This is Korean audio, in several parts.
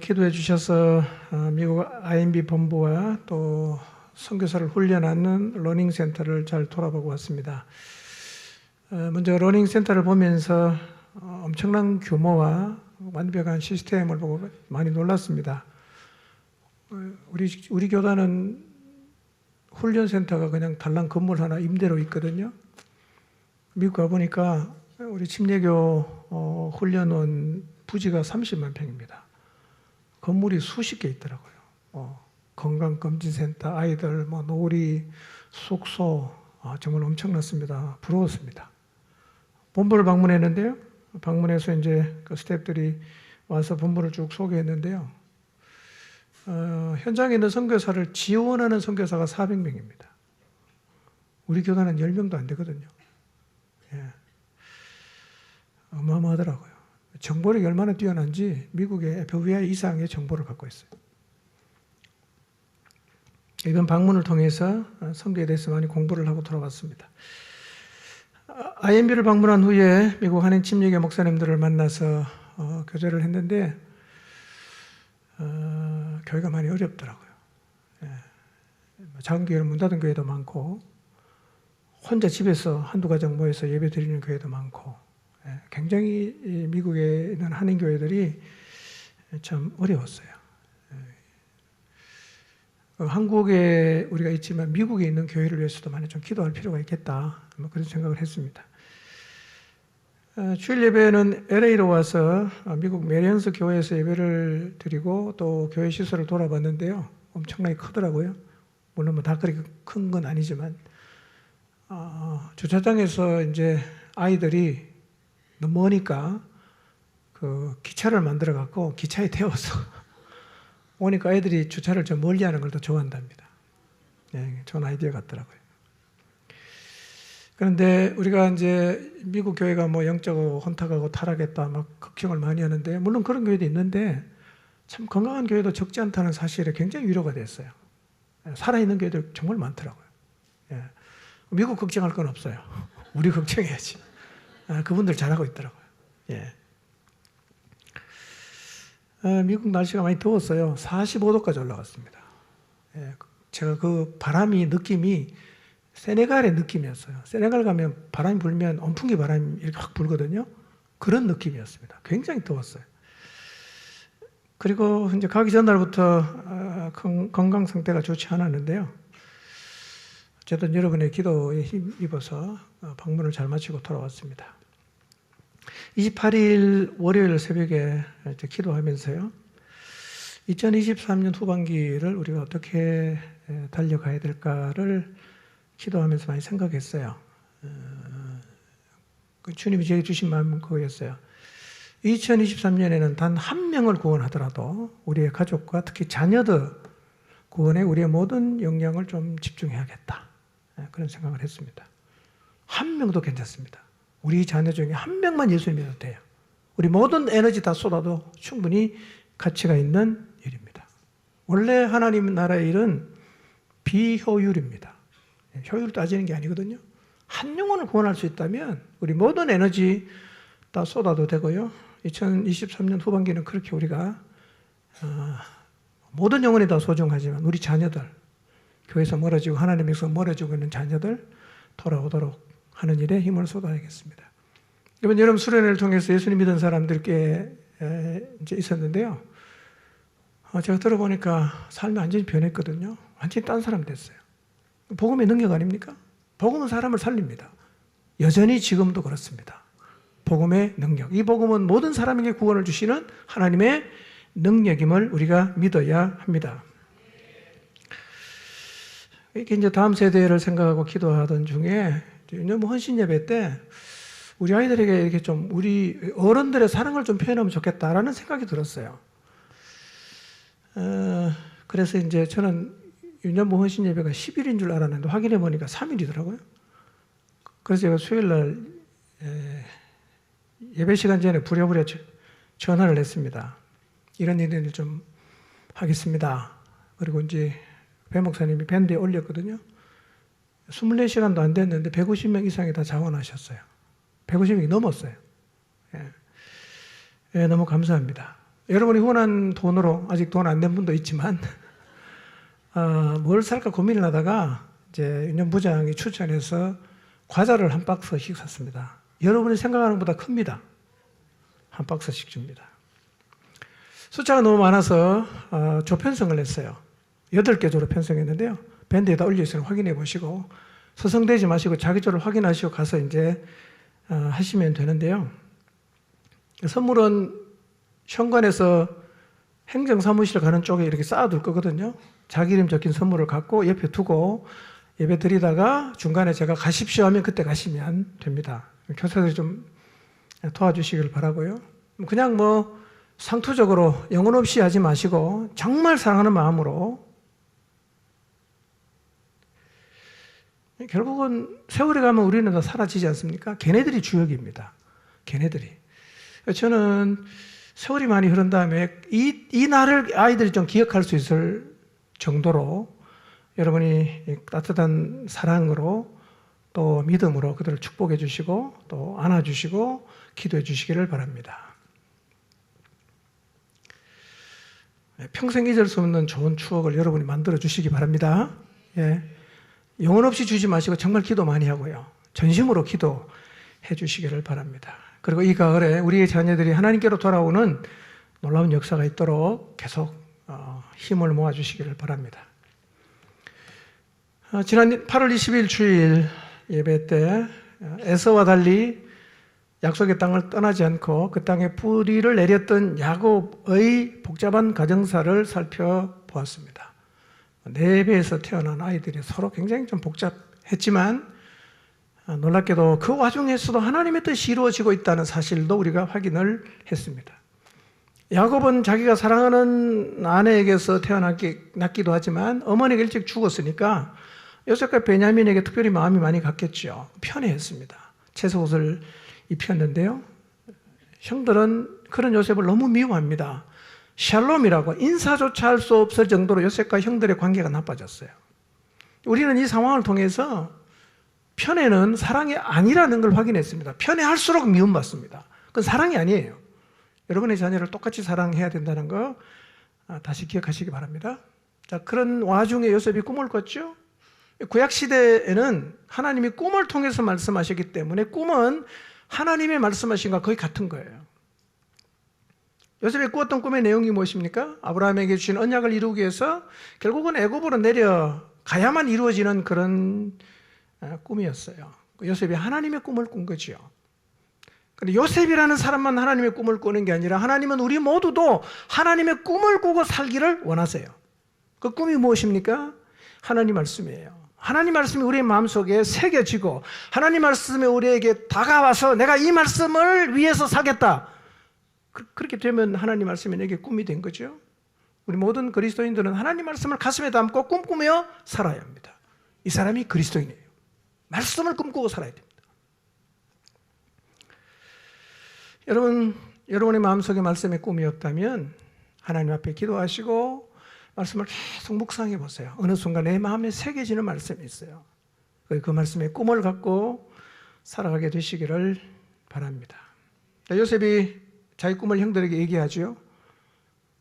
기도해 주셔서 미국 IMB 본부와 또 선교사를 훈련하는 러닝센터를 잘 돌아보고 왔습니다. 먼저 러닝센터를 보면서 엄청난 규모와 완벽한 시스템을 보고 많이 놀랐습니다. 우리 교단은 훈련센터가 그냥 달랑 건물 하나 임대로 있거든요. 미국 가보니까 우리 침례교 훈련원 부지가 30만 평입니다. 건물이 수십 개 있더라고요. 건강검진센터, 아이들, 놀이, 숙소, 정말 엄청났습니다. 부러웠습니다. 본부를 방문했는데요. 방문해서 이제 그 스태프들이 와서 본부를 쭉 소개했는데요. 현장에 있는 선교사를 지원하는 선교사가 400명입니다. 우리 교단은 10명도 안 되거든요. 예. 어마어마하더라고요. 정보력이 얼마나 뛰어난지 미국의 FBI 이상의 정보를 갖고 있어요. 이번 방문을 통해서 선교에 대해서 많이 공부를 하고 돌아왔습니다. IMB를 방문한 후에 미국 한인 침례교 목사님들을 만나서 교제를 했는데 교회가 많이 어렵더라고요. 예. 작은 교회는 문 닫은 교회도 많고 혼자 집에서 한두 가정 모여서 예배 드리는 교회도 많고 굉장히 미국에 있는 한인 교회들이 참 어려웠어요. 한국에 우리가 있지만 미국에 있는 교회를 위해서도 많이 좀 기도할 필요가 있겠다. 그런 생각을 했습니다. 주일 예배는 LA로 와서 미국 메리언스 교회에서 예배를 드리고 또 교회 시설을 돌아봤는데요. 엄청나게 크더라고요. 물론 다 그렇게 큰 건 아니지만 주차장에서 이제 아이들이 너무 머니까 그 기차를 만들어 갖고 기차에 태워서 오니까 애들이 주차를 좀 멀리 하는 걸 더 좋아한답니다. 네, 좋은 아이디어 같더라고요. 그런데 우리가 이제 미국 교회가 영적으로 혼탁하고 타락했다 막 걱정을 많이 하는데 물론 그런 교회도 있는데 참 건강한 교회도 적지 않다는 사실에 굉장히 위로가 됐어요. 살아있는 교회들 정말 많더라고요. 예. 미국 걱정할 건 없어요. 우리 걱정해야지. 그분들 잘하고 있더라고요. 예. 미국 날씨가 많이 더웠어요. 45도까지 올라갔습니다. 예. 제가 그 바람이 느낌이 세네갈의 느낌이었어요. 세네갈 가면 바람이 불면 온풍기 바람이 이렇게 확 불거든요. 그런 느낌이었습니다. 굉장히 더웠어요. 그리고 이제 가기 전날부터 건강 상태가 좋지 않았는데요. 어쨌든 여러분의 기도에 힘입어서 방문을 잘 마치고 돌아왔습니다. 28일 월요일 새벽에 기도하면서요. 2023년 후반기를 우리가 어떻게 달려가야 될까를 기도하면서 많이 생각했어요. 주님이 제게 주신 마음은 그거였어요. 2023년에는 단 한 명을 구원하더라도 우리의 가족과 특히 자녀들 구원에 우리의 모든 역량을 좀 집중해야겠다. 그런 생각을 했습니다. 한 명도 괜찮습니다. 우리 자녀 중에 한 명만 예수를 믿어도 돼요. 우리 모든 에너지 다 쏟아도 충분히 가치가 있는 일입니다. 원래 하나님 나라의 일은 비효율입니다. 효율을 따지는 게 아니거든요. 한 영혼을 구원할 수 있다면 우리 모든 에너지 다 쏟아도 되고요. 2023년 후반기는 그렇게 우리가 모든 영혼이 다 소중하지만 우리 자녀들, 교회에서 멀어지고 하나님에서 멀어지고 있는 자녀들 돌아오도록 하는 일에 힘을 쏟아야겠습니다. 이번 여름 수련회를 통해서 예수님 믿은 사람들께 이제 있었는데요. 제가 들어보니까 삶이 완전히 변했거든요. 완전히 딴 사람 됐어요. 복음의 능력 아닙니까? 복음은 사람을 살립니다. 여전히 지금도 그렇습니다. 복음의 능력. 이 복음은 모든 사람에게 구원을 주시는 하나님의 능력임을 우리가 믿어야 합니다. 이렇게 이제 다음 세대를 생각하고 기도하던 중에 너무 헌신 예배 때 우리 아이들에게 이렇게 좀 우리 어른들의 사랑을 좀 표현하면 좋겠다라는 생각이 들었어요. 그래서 이제 저는 유년부 헌신 예배가 10일인 줄 알았는데 확인해 보니까 3일이더라고요. 그래서 제가 수요일 날 예배 시간 전에 부랴부랴 전화를 했습니다. 이런 일을 좀 하겠습니다. 그리고 이제 배 목사님이 밴드에 올렸거든요. 24시간도 안 됐는데 150명 이상이 다 자원하셨어요. 150명이 넘었어요. 예, 너무 감사합니다. 여러분이 후원한 돈으로 아직 돈 안 낸 분도 있지만 뭘 살까 고민을 하다가 이제 윤영 부장이 추천해서 과자를 한 박스씩 샀습니다. 여러분이 생각하는 것보다 큽니다. 한 박스씩 줍니다. 숫자가 너무 많아서 조편성을 했어요. 8개 조로 편성했는데요. 밴드에다 올려있으면 확인해 보시고 서성대지 마시고 자기 조를 확인하시고 가서 이제 하시면 되는데요. 선물은 현관에서 행정사무실 가는 쪽에 이렇게 쌓아둘 거거든요. 자기 이름 적힌 선물을 갖고 옆에 두고 예배 드리다가 중간에 제가 가십시오 하면 그때 가시면 됩니다. 교사들이 좀 도와주시길 바라고요. 그냥 뭐 상투적으로 영혼 없이 하지 마시고 정말 사랑하는 마음으로, 결국은 세월이 가면 우리는 다 사라지지 않습니까? 걔네들이 주역입니다. 걔네들이. 저는 세월이 많이 흐른 다음에 이 날을 아이들이 좀 기억할 수 있을 정도로 여러분이 따뜻한 사랑으로 또 믿음으로 그들을 축복해 주시고 또 안아주시고 기도해 주시기를 바랍니다. 평생 잊을 수 없는 좋은 추억을 여러분이 만들어 주시기 바랍니다. 예. 영혼 없이 주지 마시고 정말 기도 많이 하고요. 전심으로 기도해 주시기를 바랍니다. 그리고 이 가을에 우리의 자녀들이 하나님께로 돌아오는 놀라운 역사가 있도록 계속 힘을 모아주시기를 바랍니다. 지난 8월 20일 주일 예배 때 에서와 달리 약속의 땅을 떠나지 않고 그 땅에 뿌리를 내렸던 야곱의 복잡한 가정사를 살펴보았습니다. 4배에서 태어난 아이들이 서로 굉장히 좀 복잡했지만 놀랍게도 그 와중에서도 하나님의 뜻이 이루어지고 있다는 사실도 우리가 확인을 했습니다. 야곱은 자기가 사랑하는 아내에게서 태어났기도 하지만 어머니가 일찍 죽었으니까 요셉과 베냐민에게 특별히 마음이 많이 갔겠죠. 편애했습니다. 채소옷을 입혔는데요. 형들은 그런 요셉을 너무 미워합니다. 샬롬이라고 인사조차 할 수 없을 정도로 요셉과 형들의 관계가 나빠졌어요. 우리는 이 상황을 통해서 편애는 사랑이 아니라는 걸 확인했습니다. 편애할수록 미움받습니다. 그건 사랑이 아니에요. 여러분의 자녀를 똑같이 사랑해야 된다는 거 다시 기억하시기 바랍니다. 자, 그런 와중에 요셉이 꿈을 꿨죠. 구약 시대에는 하나님이 꿈을 통해서 말씀하셨기 때문에 꿈은 하나님의 말씀하신 것과 거의 같은 거예요. 요셉이 꾸었던 꿈의 내용이 무엇입니까? 아브라함에게 주신 언약을 이루기 위해서 결국은 애굽으로 내려가야만 이루어지는 그런 꿈이었어요. 요셉이 하나님의 꿈을 꾼 거죠. 그런데 요셉이라는 사람만 하나님의 꿈을 꾸는 게 아니라 하나님은 우리 모두도 하나님의 꿈을 꾸고 살기를 원하세요. 그 꿈이 무엇입니까? 하나님 말씀이에요. 하나님 말씀이 우리의 마음속에 새겨지고 하나님 말씀이 우리에게 다가와서 내가 이 말씀을 위해서 살겠다. 그렇게 되면 하나님 말씀이 내게 꿈이 된 거죠. 우리 모든 그리스도인들은 하나님 말씀을 가슴에 담고 꿈꾸며 살아야 합니다. 이 사람이 그리스도인이에요. 말씀을 꿈꾸고 살아야 됩니다. 여러분의 마음속에 말씀의 꿈이 없다면 하나님 앞에 기도하시고 말씀을 계속 묵상해 보세요. 어느 순간 내 마음에 새겨지는 말씀이 있어요. 그 말씀의 꿈을 갖고 살아가게 되시기를 바랍니다. 요셉이 자기 꿈을 형들에게 얘기하죠.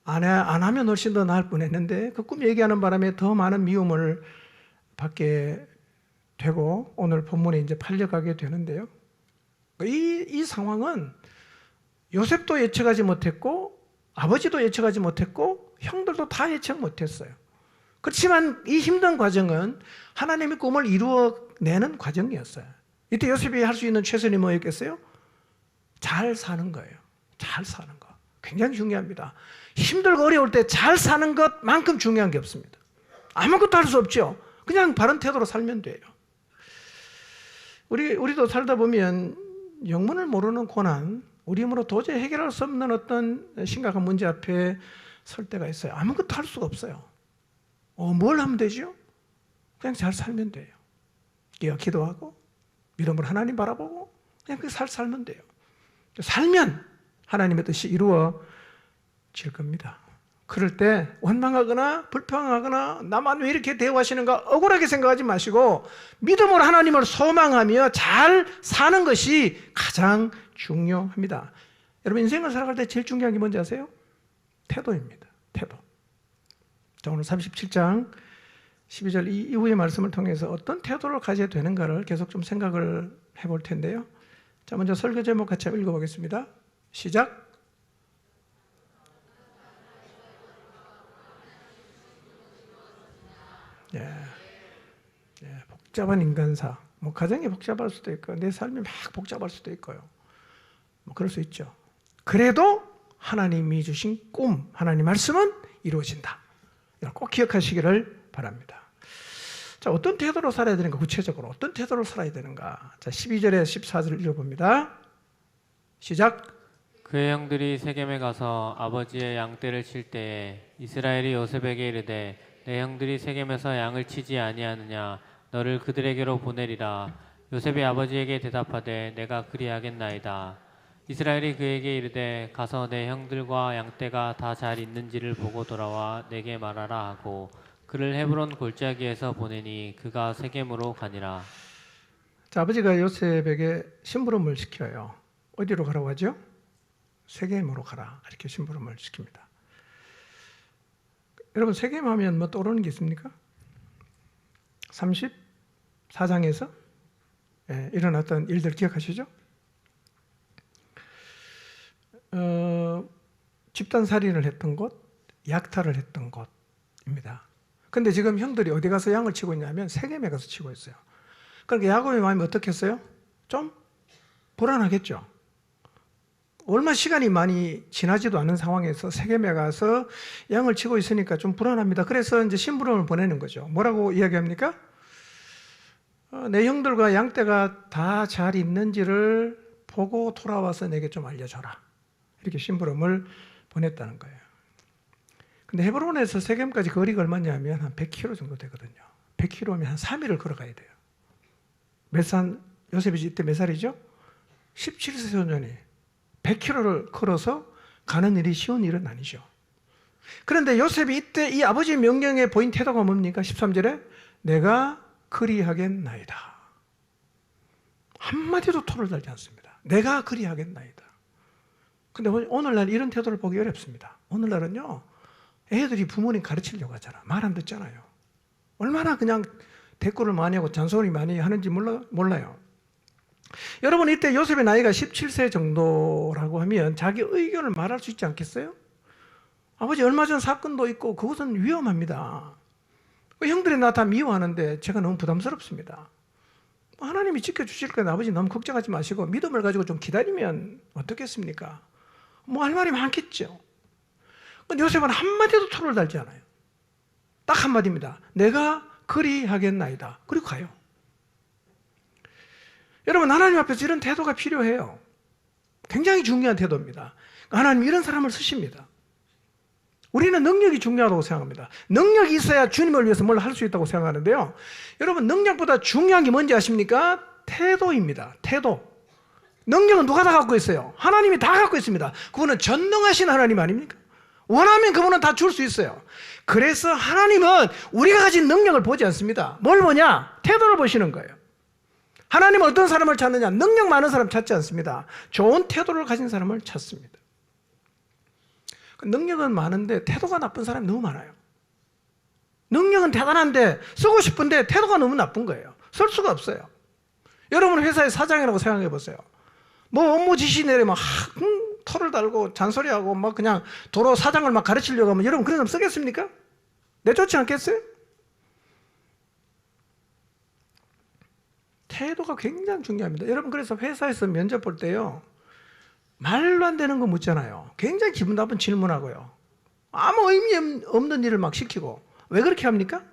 안 하면 훨씬 더 나을 뻔했는데 그 꿈 얘기하는 바람에 더 많은 미움을 받게 되고 오늘 본문에 이제 팔려가게 되는데요. 이 상황은 요셉도 예측하지 못했고 아버지도 예측하지 못했고 형들도 다 예측 못했어요. 그렇지만 이 힘든 과정은 하나님의 꿈을 이루어내는 과정이었어요. 이때 요셉이 할 수 있는 최선이 뭐였겠어요? 잘 사는 거예요. 잘 사는 거. 굉장히 중요합니다. 힘들고 어려울 때 잘 사는 것만큼 중요한 게 없습니다. 아무것도 할 수 없죠. 그냥 바른 태도로 살면 돼요. 우리도 살다 보면 영문을 모르는 고난, 우리 힘으로 도저히 해결할 수 없는 어떤 심각한 문제 앞에 설 때가 있어요. 아무것도 할 수가 없어요. 뭘 하면 되죠? 그냥 잘 살면 돼요. 기도하고 믿음으로 하나님 바라보고 그냥 그 살면 돼요. 살면 하나님의 뜻이 이루어질 겁니다. 그럴 때 원망하거나 불평하거나 나만 왜 이렇게 대우하시는가 억울하게 생각하지 마시고 믿음으로 하나님을 소망하며 잘 사는 것이 가장 중요합니다. 여러분 인생을 살아갈 때 제일 중요한 게 뭔지 아세요? 태도입니다. 태도. 자, 오늘 37장 12절 이후의 말씀을 통해서 어떤 태도를 가져야 되는가를 계속 좀 생각을 해볼 텐데요. 자, 먼저 설교 제목 같이 한번 읽어보겠습니다. 시작. 복잡한 인간사. 뭐 가정이 복잡할 수도 있고 내 삶이 막 복잡할 수도 있고요. 뭐 그럴 수 있죠. 그래도 하나님이 주신 꿈, 하나님 말씀은 이루어진다. 이걸 꼭 기억하시기를 바랍니다. 자, 어떤 태도로 살아야 되는가? 구체적으로 어떤 태도로 살아야 되는가? 자, 12절에 14절을 읽어봅니다. 시작. 그의 형들이 세겜에 가서 아버지의 양떼를 칠 때에 이스라엘이 요셉에게 이르되 내 형들이 세겜에서 양을 치지 아니하느냐 너를 그들에게로 보내리라. 요셉이 아버지에게 대답하되 내가 그리하겠나이다. 이스라엘이 그에게 이르되 가서 내 형들과 양떼가 다 잘 있는지를 보고 돌아와 내게 말하라 하고 그를 헤브론 골짜기에서 보내니 그가 세겜으로 가니라. 자, 아버지가 요셉에게 심부름을 시켜요. 어디로 가라고 하죠? 세겜으로 가라. 이렇게 심부름을 시킵니다. 여러분, 세겜 하면 뭐 떠오르는 게 있습니까? 34장에서 일어났던 일들 기억하시죠? 집단살인을 했던 곳, 약탈을 했던 곳입니다. 근데 지금 형들이 어디 가서 양을 치고 있냐면 세겜에 가서 치고 있어요. 그러니까 야곱의 마음이 어떻겠어요? 좀 불안하겠죠. 얼마 시간이 많이 지나지도 않은 상황에서 세겜에 가서 양을 치고 있으니까 좀 불안합니다. 그래서 이제 심부름을 보내는 거죠. 뭐라고 이야기합니까? 내 형들과 양떼가 다 잘 있는지를 보고 돌아와서 내게 좀 알려줘라. 이렇게 심부름을 보냈다는 거예요. 근데 헤브론에서 세겜까지 거리가 얼마냐면 한 100km 정도 되거든요. 100km면 한 3일을 걸어가야 돼요. 요셉이 이때 몇 살이죠? 17세 소년이 100km를 걸어서 가는 일이 쉬운 일은 아니죠. 그런데 요셉이 이때 이 아버지의 명령에 보인 태도가 뭡니까? 13절에 내가 그리하겠나이다. 한마디도 토를 달지 않습니다. 내가 그리하겠나이다. 근데 오늘날 이런 태도를 보기 어렵습니다. 오늘날은요, 애들이 부모님 가르치려고 하잖아. 말 안 듣잖아요. 얼마나 그냥 대꾸를 많이 하고 잔소리 많이 하는지 몰라요. 여러분, 이때 요셉의 나이가 17세 정도라고 하면 자기 의견을 말할 수 있지 않겠어요? 아버지 얼마 전 사건도 있고 그것은 위험합니다. 형들이 나 다 미워하는데 제가 너무 부담스럽습니다. 하나님이 지켜주실 거예요. 아버지 너무 걱정하지 마시고 믿음을 가지고 좀 기다리면 어떻겠습니까? 뭐 할 말이 많겠죠. 근데 요셉은 한마디도 토를 달지 않아요. 딱 한마디입니다. 내가 그리하겠나이다. 그리고 가요. 여러분, 하나님 앞에서 이런 태도가 필요해요. 굉장히 중요한 태도입니다. 하나님 이런 사람을 쓰십니다. 우리는 능력이 중요하다고 생각합니다. 능력이 있어야 주님을 위해서 뭘 할 수 있다고 생각하는데요. 여러분, 능력보다 중요한 게 뭔지 아십니까? 태도입니다. 태도. 능력은 누가 다 갖고 있어요? 하나님이 다 갖고 있습니다. 그분은 전능하신 하나님 아닙니까? 원하면 그분은 다 줄 수 있어요. 그래서 하나님은 우리가 가진 능력을 보지 않습니다. 뭘 보냐? 태도를 보시는 거예요. 하나님은 어떤 사람을 찾느냐? 능력 많은 사람 찾지 않습니다. 좋은 태도를 가진 사람을 찾습니다. 능력은 많은데 태도가 나쁜 사람이 너무 많아요. 능력은 대단한데 쓰고 싶은데 태도가 너무 나쁜 거예요. 쓸 수가 없어요. 여러분 회사의 사장이라고 생각해 보세요. 뭐 업무 지시 내리면 털을 달고 잔소리하고 막 그냥 도로 사장을 막 가르치려고 하면 여러분 그런 사람 쓰겠습니까? 내쫓지 않겠어요? 태도가 굉장히 중요합니다. 여러분 그래서 회사에서 면접 볼 때요. 말로 안 되는 거 묻잖아요. 굉장히 기분 나쁜 질문하고요. 아무 의미 없는 일을 막 시키고. 왜 그렇게 합니까?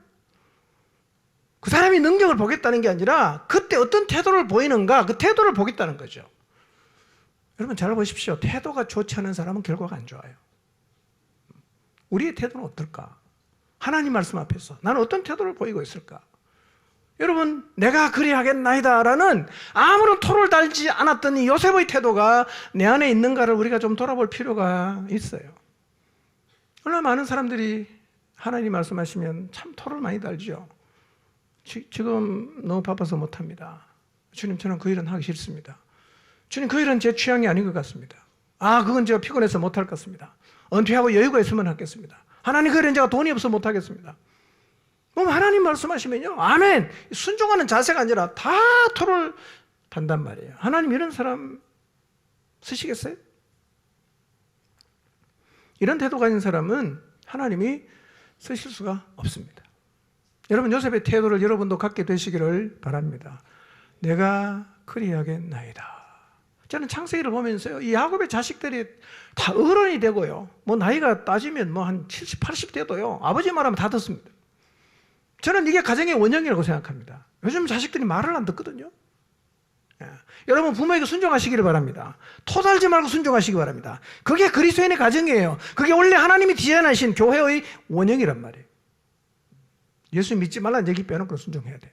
그 사람이 능력을 보겠다는 게 아니라 그때 어떤 태도를 보이는가 그 태도를 보겠다는 거죠. 여러분 잘 보십시오. 태도가 좋지 않은 사람은 결과가 안 좋아요. 우리의 태도는 어떨까? 하나님 말씀 앞에서 나는 어떤 태도를 보이고 있을까? 여러분 내가 그리하겠나이다라는 아무런 토를 달지 않았던 이 요셉의 태도가 내 안에 있는가를 우리가 좀 돌아볼 필요가 있어요. 얼마나 많은 사람들이 하나님 말씀하시면 참 토를 많이 달죠. 지금 너무 바빠서 못합니다. 주님 저는 그 일은 하기 싫습니다. 주님 그 일은 제 취향이 아닌 것 같습니다. 그건 제가 피곤해서 못할 것 같습니다. 은퇴하고 여유가 있으면 하겠습니다. 하나님 그런 자가 돈이 없어 못 하겠습니다. 그럼 하나님 말씀하시면요, 아멘. 순종하는 자세가 아니라 다 토를 단단 말이에요. 하나님 이런 사람 쓰시겠어요? 이런 태도 가진 사람은 하나님이 쓰실 수가 없습니다. 여러분, 요셉의 태도를 여러분도 갖게 되시기를 바랍니다. 내가 그리하겠나이다. 저는 창세기를 보면서요, 이 야곱의 자식들이 다 어른이 되고요, 뭐 나이가 따지면 뭐 한 70, 80 돼도요, 아버지 말하면 다 듣습니다. 저는 이게 가정의 원형이라고 생각합니다. 요즘 자식들이 말을 안 듣거든요. 예. 여러분, 부모에게 순종하시기를 바랍니다. 토달지 말고 순종하시기 바랍니다. 그게 그리스도인의 가정이에요. 그게 원래 하나님이 디자인하신 교회의 원형이란 말이에요. 예수 믿지 말라는 얘기 빼놓고 순종해야 돼요.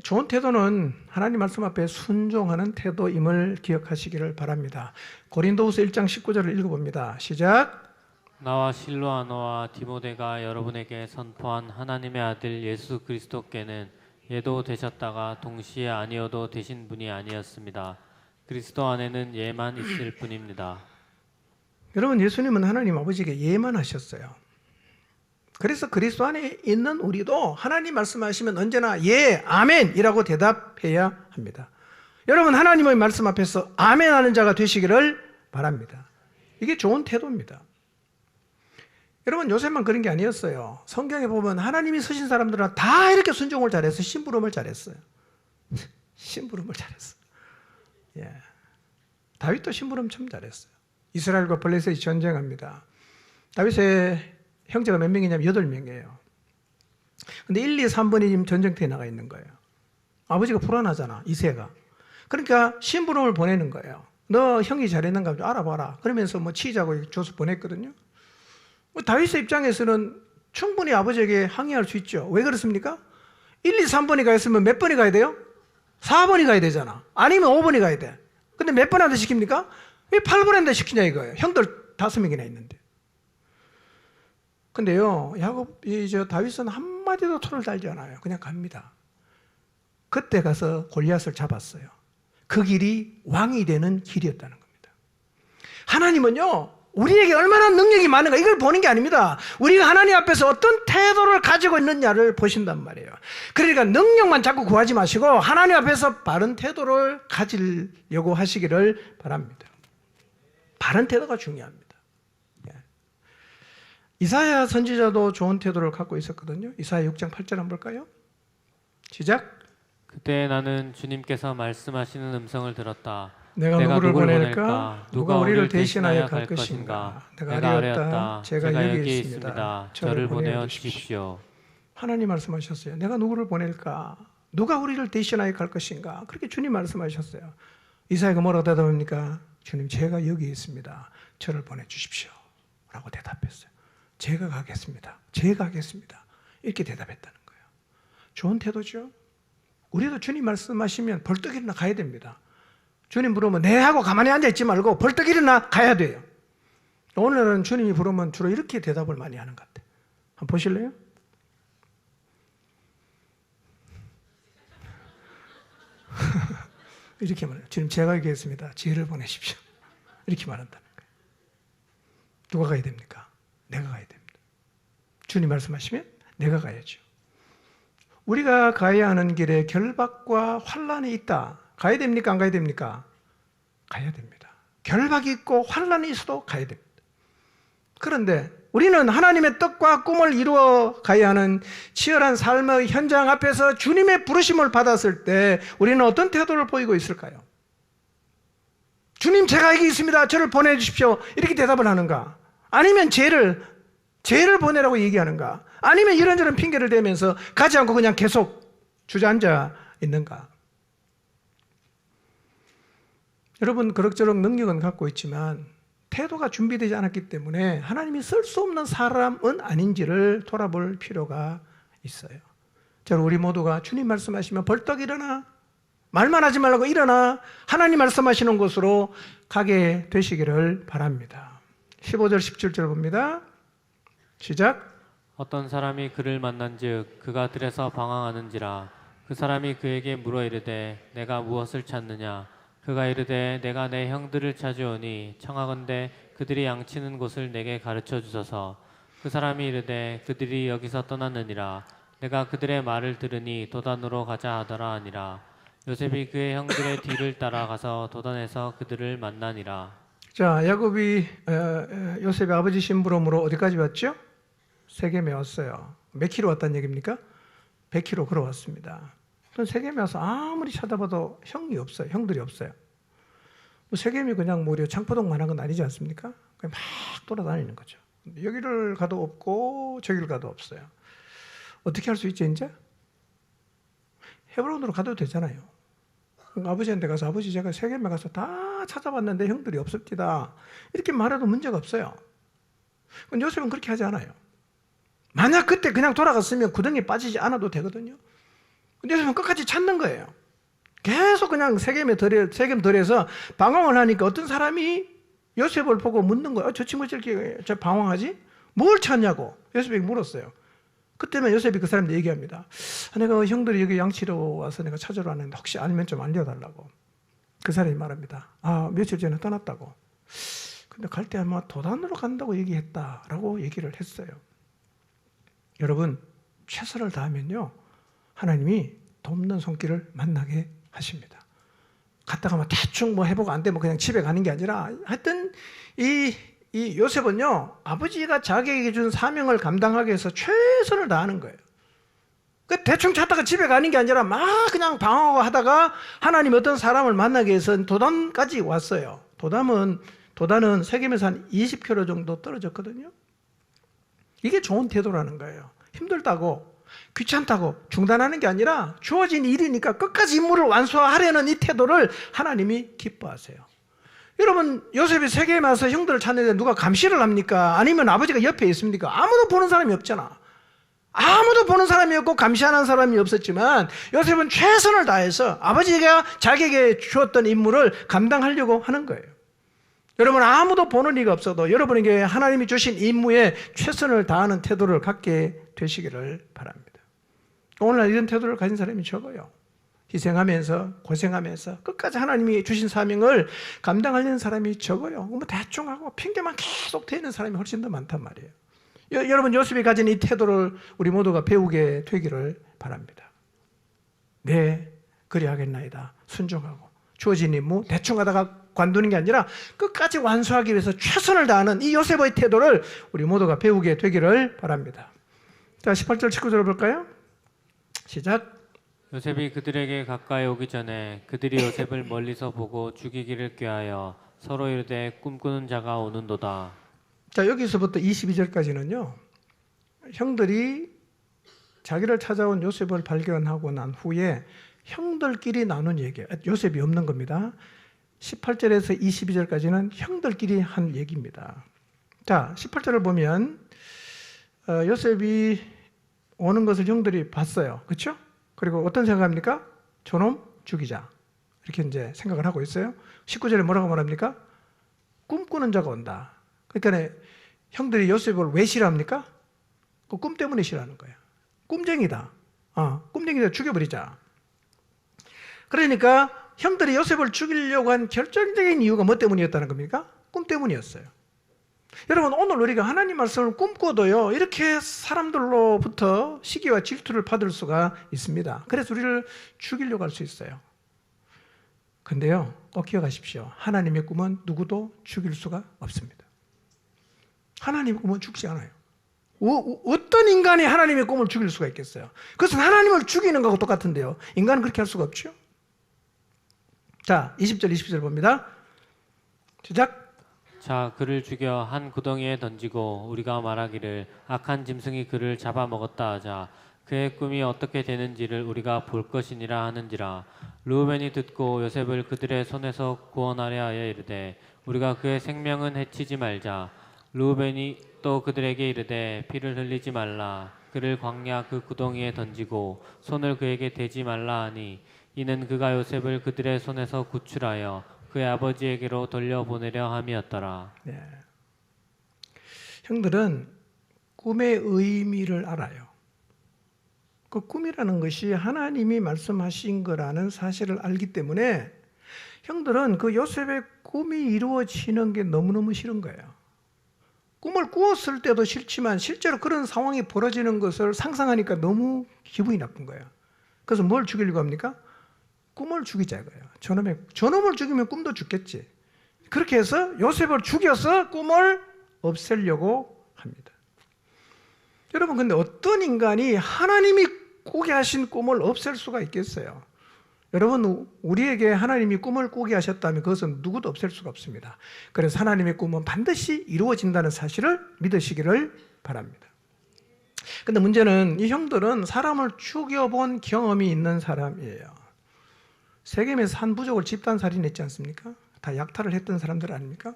좋은 태도는 하나님 말씀 앞에 순종하는 태도임을 기억하시기를 바랍니다. 고린도후서 1장 19절을 읽어봅니다. 시작. 나와 실로아노와 디모데가 여러분에게 선포한 하나님의 아들 예수 그리스도께는 예도 되셨다가 동시에 아니어도 되신 분이 아니었습니다. 그리스도 안에는 예만 있을 뿐입니다. 여러분, 예수님은 하나님 아버지에게 예만 하셨어요. 그래서 그리스도 안에 있는 우리도 하나님 말씀하시면 언제나 예, 아멘이라고 대답해야 합니다. 여러분, 하나님의 말씀 앞에서 아멘 하는 자가 되시기를 바랍니다. 이게 좋은 태도입니다. 여러분, 요셉만 그런 게 아니었어요. 성경에 보면 하나님이 쓰신 사람들은 다 이렇게 순종을 잘했어요. 심부름을 잘했어요. 심부름을 잘했어요. 예. 다윗도 심부름 참 잘했어요. 이스라엘과 블레셋이 전쟁합니다. 다윗의 형제가 몇 명이냐면 8명이에요. 근데 1, 2, 3번이 지금 전쟁터에 나가 있는 거예요. 아버지가 불안하잖아, 이새가. 그러니까 심부름을 보내는 거예요. 너 형이 잘했는가 좀 알아봐라. 그러면서 뭐 치자고 줘서 보냈거든요. 다윗의 입장에서는 충분히 아버지에게 항의할 수 있죠. 왜 그렇습니까? 1, 2, 3번이 가 있으면 몇 번이 가야 돼요? 4번이 가야 되잖아. 아니면 5번이 가야 돼. 근데 몇 번한테 시킵니까? 왜 8번한테 시키냐 이거예요. 형들 5명이나 있는데. 근데요, 다윗은 한마디도 토를 달지 않아요. 그냥 갑니다. 그때 가서 골리앗을 잡았어요. 그 길이 왕이 되는 길이었다는 겁니다. 하나님은요, 우리에게 얼마나 능력이 많은가 이걸 보는 게 아닙니다. 우리가 하나님 앞에서 어떤 태도를 가지고 있느냐를 보신단 말이에요. 그러니까 능력만 자꾸 구하지 마시고 하나님 앞에서 바른 태도를 가지려고 하시기를 바랍니다. 바른 태도가 중요합니다. 이사야 선지자도 좋은 태도를 갖고 있었거든요. 이사야 6장 8절 한번 볼까요? 시작. 그때 나는 주님께서 말씀하시는 음성을 들었다. 내가 누구를 보낼까? 누가 우리를 대신하여 갈 것인가? 내가 아뢰었다. 제가 여기 있습니다. 저를 보내어 주십시오. 하나님 말씀하셨어요. 내가 누구를 보낼까? 누가 우리를 대신하여 갈 것인가? 그렇게 주님 말씀하셨어요. 이사야가 뭐라고 대답합니까? 주님, 제가 여기 있습니다. 저를 보내주십시오. 라고 대답했어요. 제가 가겠습니다. 제가 가겠습니다. 이렇게 대답했다는 거예요. 좋은 태도죠? 우리도 주님 말씀하시면 벌떡 일어나 가야 됩니다. 주님 부르면 네 하고 가만히 앉아있지 말고 벌떡 일어나 가야 돼요. 오늘은 주님이 부르면 주로 이렇게 대답을 많이 하는 것 같아요. 한번 보실래요? 이렇게 말해요. 주님, 제가 여기 있습니다. 지혜를 보내십시오. 이렇게 말한다는 거예요. 누가 가야 됩니까? 내가 가야 됩니다. 주님 말씀하시면 내가 가야죠. 우리가 가야 하는 길에 결박과 환란이 있다. 가야 됩니까? 안 가야 됩니까? 가야 됩니다. 결박이 있고 환란이 있어도 가야 됩니다. 그런데 우리는 하나님의 뜻과 꿈을 이루어 가야 하는 치열한 삶의 현장 앞에서 주님의 부르심을 받았을 때 우리는 어떤 태도를 보이고 있을까요? 주님, 제가 여기 있습니다. 저를 보내주십시오. 이렇게 대답을 하는가? 아니면 죄를 보내라고 얘기하는가? 아니면 이런저런 핑계를 대면서 가지 않고 그냥 계속 주저앉아 있는가? 여러분, 그럭저럭 능력은 갖고 있지만 태도가 준비되지 않았기 때문에 하나님이 쓸 수 없는 사람은 아닌지를 돌아볼 필요가 있어요. 자, 우리 모두가 주님 말씀하시면 벌떡 일어나, 말만 하지 말고 일어나 하나님 말씀하시는 곳으로 가게 되시기를 바랍니다. 15절 17절 봅니다. 시작. 어떤 사람이 그를 만난즉 그가 들에서 방황하는지라 그 사람이 그에게 물어 이르되 내가 무엇을 찾느냐 그가 이르되 내가 내 형들을 찾으오니 청하건대 그들이 양치는 곳을 내게 가르쳐 주소서. 그 사람이 이르되 그들이 여기서 떠났느니라. 내가 그들의 말을 들으니 도단으로 가자 하더라 하니라. 요셉이 그의 형들의 뒤를 따라가서 도단에서 그들을 만나니라. 자, 야곱이 요셉의 아버지 심부름으로 어디까지 왔죠? 세겜에 왔어요. 몇 킬로 왔다는 얘기입니까? 100킬로 걸어왔습니다. 세겜에 와서 아무리 찾아봐도 형들이 없어요. 뭐 세겜이 그냥 뭐 창포동만한 건 아니지 않습니까? 그냥 막 돌아다니는 거죠. 여기를 가도 없고 저기를 가도 없어요. 어떻게 할 수 있죠, 이제? 헤브론으로 가도 되잖아요. 아버지한테 가서 아버지 제가 세겜에 가서 다 찾아봤는데 형들이 없습니다. 이렇게 말해도 문제가 없어요. 요셉은 그렇게 하지 않아요. 만약 그때 그냥 돌아갔으면 구덩이에 빠지지 않아도 되거든요. 근데 요셉은 끝까지 찾는 거예요. 계속 그냥 세겜 들에서 방황을 하니까 어떤 사람이 요셉을 보고 묻는 거예요. 저 친구 저렇게 방황하지? 뭘 찾냐고 요셉에게 물었어요. 그때면 요셉이 그 사람한테 얘기합니다. 내가 형들이 여기 양치러 와서 내가 찾으러 왔는데 혹시 아니면 좀 알려달라고. 그 사람이 말합니다. 며칠 전에 떠났다고. 근데 갈 때 아마 도단으로 간다고 얘기했다라고 얘기를 했어요. 여러분, 최선을 다하면요 하나님이 돕는 손길을 만나게 하십니다. 갔다가 뭐 대충 뭐 해보고 안 되면 그냥 집에 가는 게 아니라 하여튼 이 요셉은요 아버지가 자기에게 준 사명을 감당하기 위해서 최선을 다하는 거예요. 그 대충 찾다가 집에 가는 게 아니라 막 그냥 방황하고 하다가 하나님 어떤 사람을 만나기 위해서 도단까지 왔어요. 도단은 세겜에서 한 20km 정도 떨어졌거든요. 이게 좋은 태도라는 거예요. 힘들다고 귀찮다고 중단하는 게 아니라 주어진 일이니까 끝까지 임무를 완수하려는 이 태도를 하나님이 기뻐하세요. 여러분, 요셉이 세겜에 와서 형들을 찾는데 누가 감시를 합니까? 아니면 아버지가 옆에 있습니까? 아무도 보는 사람이 없잖아. 아무도 보는 사람이 없고 감시하는 사람이 없었지만 요셉은 최선을 다해서 아버지가 자기에게 주었던 임무를 감당하려고 하는 거예요. 여러분, 아무도 보는 이가 없어도 여러분에게 하나님이 주신 임무에 최선을 다하는 태도를 갖게 되시기를 바랍니다. 오늘날 이런 태도를 가진 사람이 적어요. 희생하면서 고생하면서 끝까지 하나님이 주신 사명을 감당하려는 사람이 적어요. 뭐 대충 하고 핑계만 계속 대는 사람이 훨씬 더 많단 말이에요. 여러분, 요셉이 가진 이 태도를 우리 모두가 배우게 되기를 바랍니다. 네, 그리하겠나이다. 순종하고 주어진 임무 대충 하다가 관두는 게 아니라 끝까지 완수하기 위해서 최선을 다하는 이 요셉의 태도를 우리 모두가 배우게 되기를 바랍니다. 자, 18절 19절 볼까요? 시작. 요셉이 그들에게 가까이 오기 전에 그들이 요셉을 멀리서 보고 죽이기를 꾀하여 서로 이르되 꿈꾸는 자가 오는도다. 자, 여기서부터 22절까지는요 형들이 자기를 찾아온 요셉을 발견하고 난 후에 형들끼리 나눈 얘기예요. 요셉이 없는 겁니다. 18절에서 22절까지는 형들끼리 한 얘기입니다. 자, 18절을 보면 요셉이 오는 것을 형들이 봤어요. 그렇죠? 그리고 어떤 생각합니까? 저놈 죽이자. 이렇게 이제 생각을 하고 있어요. 19절에 뭐라고 말합니까? 꿈꾸는 자가 온다. 그러니까 형들이 요셉을 왜 싫어합니까? 그 꿈 때문에 싫어하는 거예요. 꿈쟁이다. 꿈쟁이다. 죽여버리자. 그러니까 형들이 요셉을 죽이려고 한 결정적인 이유가 뭐 때문이었다는 겁니까? 꿈 때문이었어요. 여러분, 오늘 우리가 하나님 말씀을 꿈꿔도요 이렇게 사람들로부터 시기와 질투를 받을 수가 있습니다. 그래서 우리를 죽이려고 할 수 있어요. 근데요, 꼭 기억하십시오. 하나님의 꿈은 누구도 죽일 수가 없습니다. 하나님의 꿈은 죽지 않아요. 어떤 인간이 하나님의 꿈을 죽일 수가 있겠어요? 그것은 하나님을 죽이는 것과 똑같은데요, 인간은 그렇게 할 수가 없죠. 자, 20절 22절 봅니다. 시작. 자, 그를 죽여 한 구덩이에 던지고 우리가 말하기를 악한 짐승이 그를 잡아먹었다 하자. 그의 꿈이 어떻게 되는지를 우리가 볼 것이니라 하는지라. 르우벤이 듣고 요셉을 그들의 손에서 구원하려 하여 이르되 우리가 그의 생명은 해치지 말자. 르우벤이 또 그들에게 이르되 피를 흘리지 말라. 그를 광야 그 구덩이에 던지고 손을 그에게 대지 말라 하니 이는 그가 요셉을 그들의 손에서 구출하여 그의 아버지에게로 돌려보내려 함이었더라. 네. 형들은 꿈의 의미를 알아요. 그 꿈이라는 것이 하나님이 말씀하신 거라는 사실을 알기 때문에 형들은 그 요셉의 꿈이 이루어지는 게 너무너무 싫은 거예요. 꿈을 꾸었을 때도 싫지만 실제로 그런 상황이 벌어지는 것을 상상하니까 너무 기분이 나쁜 거예요. 그래서 뭘 죽이려고 합니까? 꿈을 죽이자 이거예요. 저놈을 죽이면 꿈도 죽겠지. 그렇게 해서 요셉을 죽여서 꿈을 없애려고 합니다. 여러분, 근데 어떤 인간이 하나님이 꾸게 하신 꿈을 없앨 수가 있겠어요? 여러분, 우리에게 하나님이 꿈을 꾸게 하셨다면 그것은 누구도 없앨 수가 없습니다. 그래서 하나님의 꿈은 반드시 이루어진다는 사실을 믿으시기를 바랍니다. 근데 문제는 이 형들은 사람을 죽여본 경험이 있는 사람이에요. 세겜에서 한 부족을 집단살인했지 않습니까? 다 약탈을 했던 사람들 아닙니까?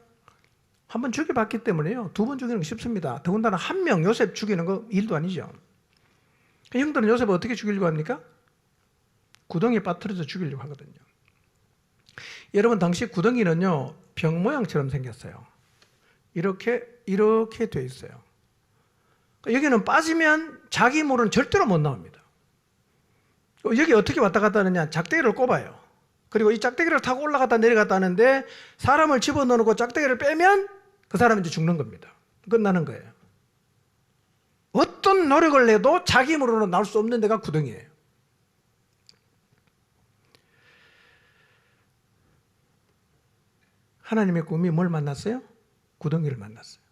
한 번 죽여봤기 때문에요. 두 번 죽이는 게 쉽습니다. 더군다나 한 명 요셉 죽이는 거 일도 아니죠. 형들은 요셉을 어떻게 죽이려고 합니까? 구덩이에 빠뜨려서 죽이려고 하거든요. 여러분, 당시 구덩이는요, 병 모양처럼 생겼어요. 이렇게 돼 있어요. 여기는 빠지면 자기 힘으로는 절대로 못 나옵니다. 여기 어떻게 왔다 갔다 하느냐? 작대기를 꼽아요. 그리고 이 작대기를 타고 올라갔다 내려갔다 하는데 사람을 집어넣고 작대기를 빼면 그 사람은 이제 죽는 겁니다. 끝나는 거예요. 어떤 노력을 해도 자기 힘으로는 나올 수 없는 데가 구덩이에요. 하나님의 꿈이 뭘 만났어요? 구덩이를 만났어요.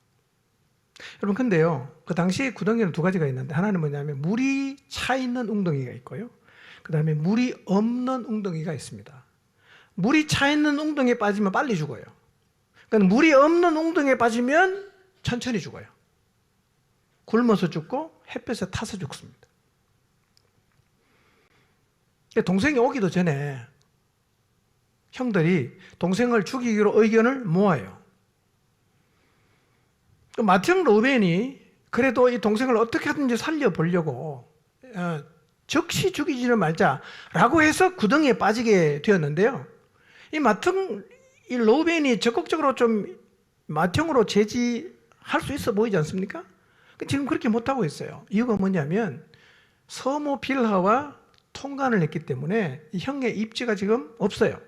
여러분, 근데요, 그 당시 구덩이는 두 가지가 있는데 하나는 뭐냐면 물이 차 있는 웅덩이가 있고요, 그 다음에 물이 없는 웅덩이가 있습니다. 물이 차 있는 웅덩이에 빠지면 빨리 죽어요. 그러니까 물이 없는 웅덩이에 빠지면 천천히 죽어요. 굶어서 죽고 햇볕에 타서 죽습니다. 동생이 오기도 전에 형들이 동생을 죽이기로 의견을 모아요. 맏형 르우벤이 그래도 이 동생을 어떻게 하든지 살려보려고 즉시 죽이지는 말자라고 해서 구덩이에 빠지게 되었는데요. 이 맏형 르우벤이 적극적으로 좀 맏형으로 제지할 수 있어 보이지 않습니까? 지금 그렇게 못하고 있어요. 이유가 뭐냐면 서모 빌하와 통관을 했기 때문에 이 형의 입지가 지금 없어요.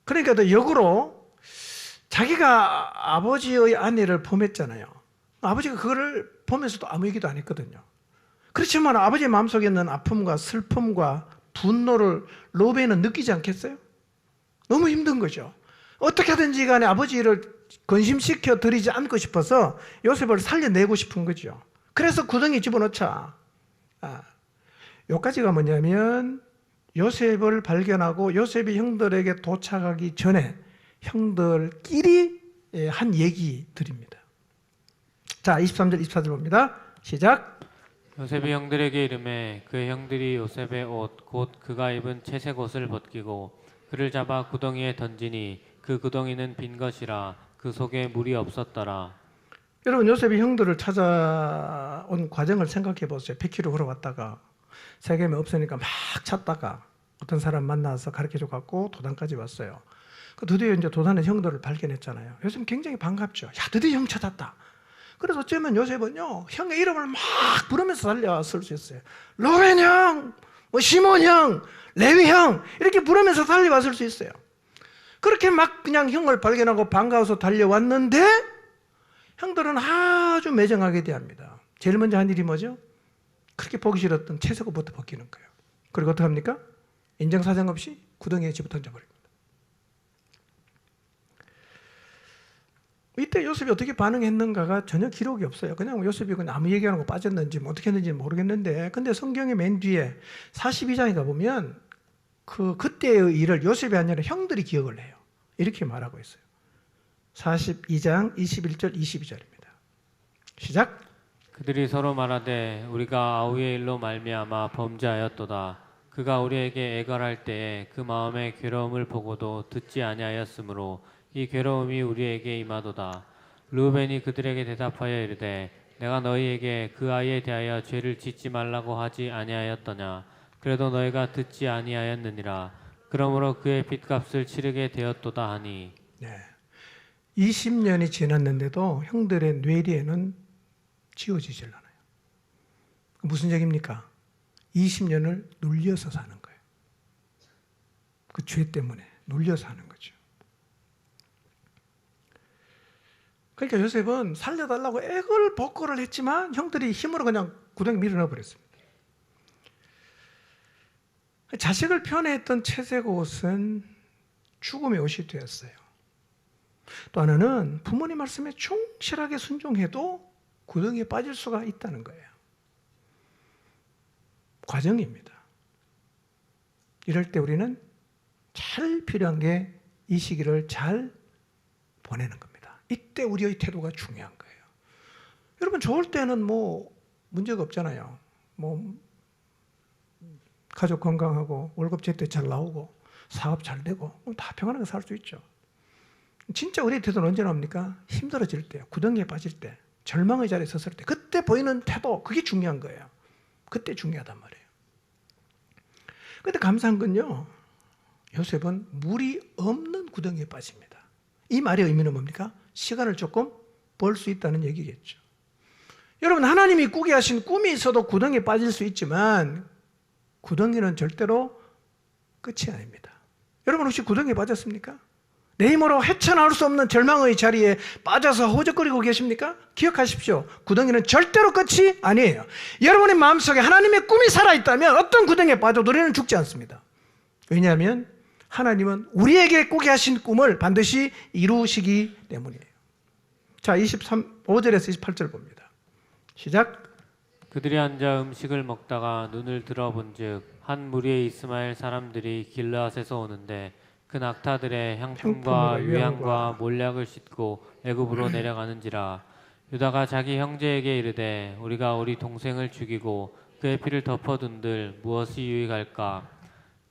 그러니까 더 역으로 자기가 아버지의 아내를 범했잖아요. 아버지가 그거를 보면서도 아무 얘기도 안 했거든요. 그렇지만 아버지의 마음속에 있는 아픔과 슬픔과 분노를 르우벤은 느끼지 않겠어요? 너무 힘든 거죠. 어떻게 하든지 간에 아버지를 건심시켜 드리지 않고 싶어서 요셉을 살려내고 싶은 거죠. 그래서 구덩이에 집어넣자. 여기까지가 뭐냐면 요셉을 발견하고 요셉이 형들에게 도착하기 전에 형들끼리 한 얘기들입니다. 자, 23절 24절 봅니다. 시작. 요셉이 형들에게 이르매 그의 형들이 요셉의 옷 곧 그가 입은 채색 옷을 벗기고 그를 잡아 구덩이에 던지니 그 구덩이는 빈 것이라 그 속에 물이 없었더라. 여러분, 요셉이 형들을 찾아온 과정을 생각해 보세요. 100km 걸어왔다가 세겜에 없으니까 막 찾다가 어떤 사람 만나서 가르쳐줘 갖고 도단까지 왔어요. 드디어 이제 도단의 형들을 발견했잖아요. 요셉은 굉장히 반갑죠. 야, 드디어 형 찾았다. 그래서 어쩌면 요셉은요, 형의 이름을 막 부르면서 달려왔을 수 있어요. 로벤 형, 시몬 형, 레위 형, 이렇게 부르면서 달려왔을 수 있어요. 그렇게 막 그냥 형을 발견하고 반가워서 달려왔는데 형들은 아주 매정하게 대합니다. 제일 먼저 한 일이 뭐죠? 그렇게 보기 싫었던 채색 옷부터 벗기는 거예요. 그리고 어떻게 합니까? 인정사정 없이 구덩이에 집어 던져버립니다. 이때 요셉이 어떻게 반응했는가가 전혀 기록이 없어요. 그냥 요셉이 그냥 아무 얘기하는 거 빠졌는지 어떻게 했는지 모르겠는데, 근데 성경의 맨 뒤에 42장에 가보면 그때의 일을 요셉이 아니라 형들이 기억을 해요. 이렇게 말하고 있어요. 42장 21절 22절입니다. 시작. 그들이 서로 말하되 우리가 아우의 일로 말미암아 범죄하였도다. 그가 우리에게 애걸할 때에 그 마음의 괴로움을 보고도 듣지 아니하였으므로 이 괴로움이 우리에게 임하도다. 르우벤이 그들에게 대답하여 이르되 내가 너희에게 그 아이에 대하여 죄를 짓지 말라고 하지 아니하였더냐. 그래도 너희가 듣지 아니하였느니라. 그러므로 그의 빚값을 치르게 되었도다 하니. 네. 20년이 지났는데도 형들의 뇌리에는 지워지질 않아요. 무슨 얘기입니까? 20년을 눌려서 사는 거예요. 그 죄 때문에 눌려서 하는 거죠. 그러니까 요셉은 살려달라고 애걸복걸을 했지만 형들이 힘으로 그냥 구덩이 밀어넣어 버렸습니다. 자식을 편애했던 채색옷은 죽음의 옷이 되었어요. 또 하나는 부모님 말씀에 충실하게 순종해도 구덩이에 빠질 수가 있다는 거예요. 과정입니다. 이럴 때 우리는 잘 필요한 게 이 시기를 잘 보내는 겁니다. 이때 우리의 태도가 중요한 거예요. 여러분 좋을 때는 뭐 문제가 없잖아요. 뭐 가족 건강하고 월급 제때 잘 나오고 사업 잘 되고 다 평안하게 살 수 있죠. 진짜 우리의 태도는 언제 나옵니까? 힘들어질 때, 구덩이에 빠질 때, 절망의 자리에 섰을 때 그때 보이는 태도, 그게 중요한 거예요. 그때 중요하단 말이에요. 그런데 감사한 건요, 요셉은 물이 없는 구덩이에 빠집니다. 이 말의 의미는 뭡니까? 시간을 조금 벌 수 있다는 얘기겠죠. 여러분, 하나님이 꾸게 하신 꿈이 있어도 구덩이에 빠질 수 있지만 구덩이는 절대로 끝이 아닙니다. 여러분 혹시 구덩이에 빠졌습니까? 내 힘으로 헤쳐나올 수 없는 절망의 자리에 빠져서 허우적거리고 계십니까? 기억하십시오. 구덩이는 절대로 끝이 아니에요. 여러분의 마음속에 하나님의 꿈이 살아있다면 어떤 구덩이에 빠져도 우리는 죽지 않습니다. 왜냐하면 하나님은 우리에게 꾸게 하신 꿈을 반드시 이루시기 때문이에요. 자, 5절에서 28절 봅니다. 시작. 그들이 앉아 음식을 먹다가 눈을 들어본즉 한 무리의 이스마엘 사람들이 길르앗에서 오는데 그 낙타들의 향품과 유향과 몰약을 싣고 애굽으로 내려가는지라. 유다가 자기 형제에게 이르되 우리가 우리 동생을 죽이고 그의 피를 덮어둔들 무엇이 유익할까?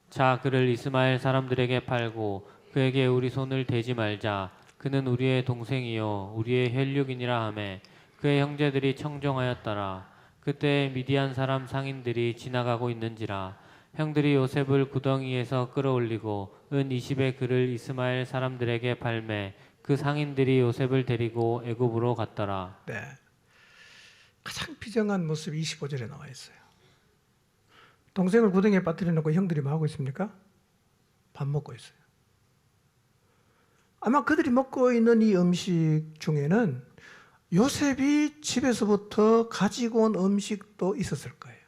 자, 그를 이스마엘 사람들에게 팔고 그에게 우리 손을 대지 말자. 그는 우리의 동생이요 우리의 혈육이니라 하매 그의 형제들이 청정하였더라. 그때 미디안 사람 상인들이 지나가고 있는지라. 형들이 요셉을 구덩이에서 끌어올리고 은 20의 그를 이스마엘 사람들에게 팔매 그 상인들이 요셉을 데리고 애굽으로 갔더라. 네, 가장 비정한 모습이 25절에 나와 있어요. 동생을 구덩이에 빠뜨려 놓고 형들이 뭐 하고 있습니까? 밥 먹고 있어요. 아마 그들이 먹고 있는 이 음식 중에는 요셉이 집에서부터 가지고 온 음식도 있었을 거예요.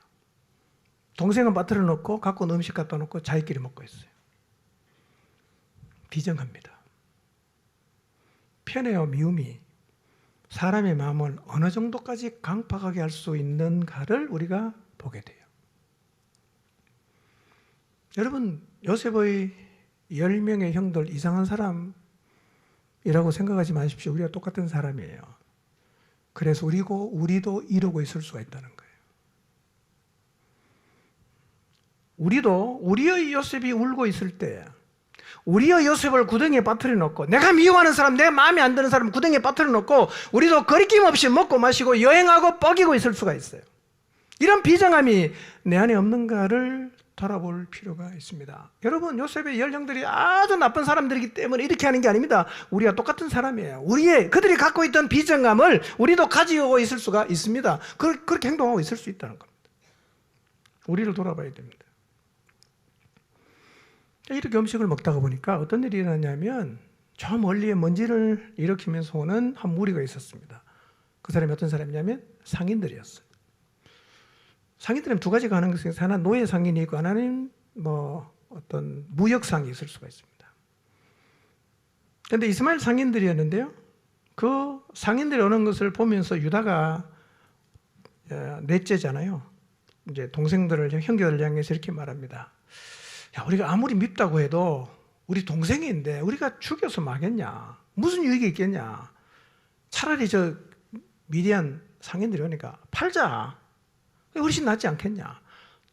동생은 빠뜨려 놓고 갖고 온 음식 갖다 놓고 자기끼리 먹고 있어요. 비정합니다. 편애와 미움이 사람의 마음을 어느 정도까지 강팍하게 할 수 있는가를 우리가 보게 돼요. 여러분, 요셉의 10명의 형들 이상한 사람이라고 생각하지 마십시오. 우리가 똑같은 사람이에요. 그래서 우리도 이러고 있을 수가 있다는 거예요. 우리도 우리의 요셉이 울고 있을 때 우리의 요셉을 구덩이에 빠뜨려 놓고 내가 미워하는 사람, 내가 마음에 안 드는 사람 구덩이에 빠뜨려 놓고 우리도 거리낌 없이 먹고 마시고 여행하고 뻐기고 있을 수가 있어요. 이런 비정함이 내 안에 없는가를 돌아볼 필요가 있습니다. 여러분, 요셉의 열형들이 아주 나쁜 사람들이기 때문에 이렇게 하는 게 아닙니다. 우리가 똑같은 사람이에요. 그들이 갖고 있던 비정함을 우리도 가지고 있을 수가 있습니다. 그렇게 행동하고 있을 수 있다는 겁니다. 우리를 돌아봐야 됩니다. 이렇게 음식을 먹다가 보니까 어떤 일이 일어나냐면 저 멀리에 먼지를 일으키면서 오는 한 무리가 있었습니다. 그 사람이 어떤 사람이냐면 상인들이었어요. 상인들은 두 가지가 하는 것이 하나 노예 상인이 있고 하나는 어떤 무역상이 있을 수가 있습니다. 그런데 이스마엘 상인들이었는데요. 그 상인들이 오는 것을 보면서 유다가 넷째잖아요. 이제 동생들을 형제들을 향해서 이렇게 말합니다. 야, 우리가 아무리 밉다고 해도 우리 동생인데 우리가 죽여서 마겠냐? 무슨 유익이 있겠냐? 차라리 저 미디안 상인들이 오니까 팔자. 훨씬 낫지 않겠냐?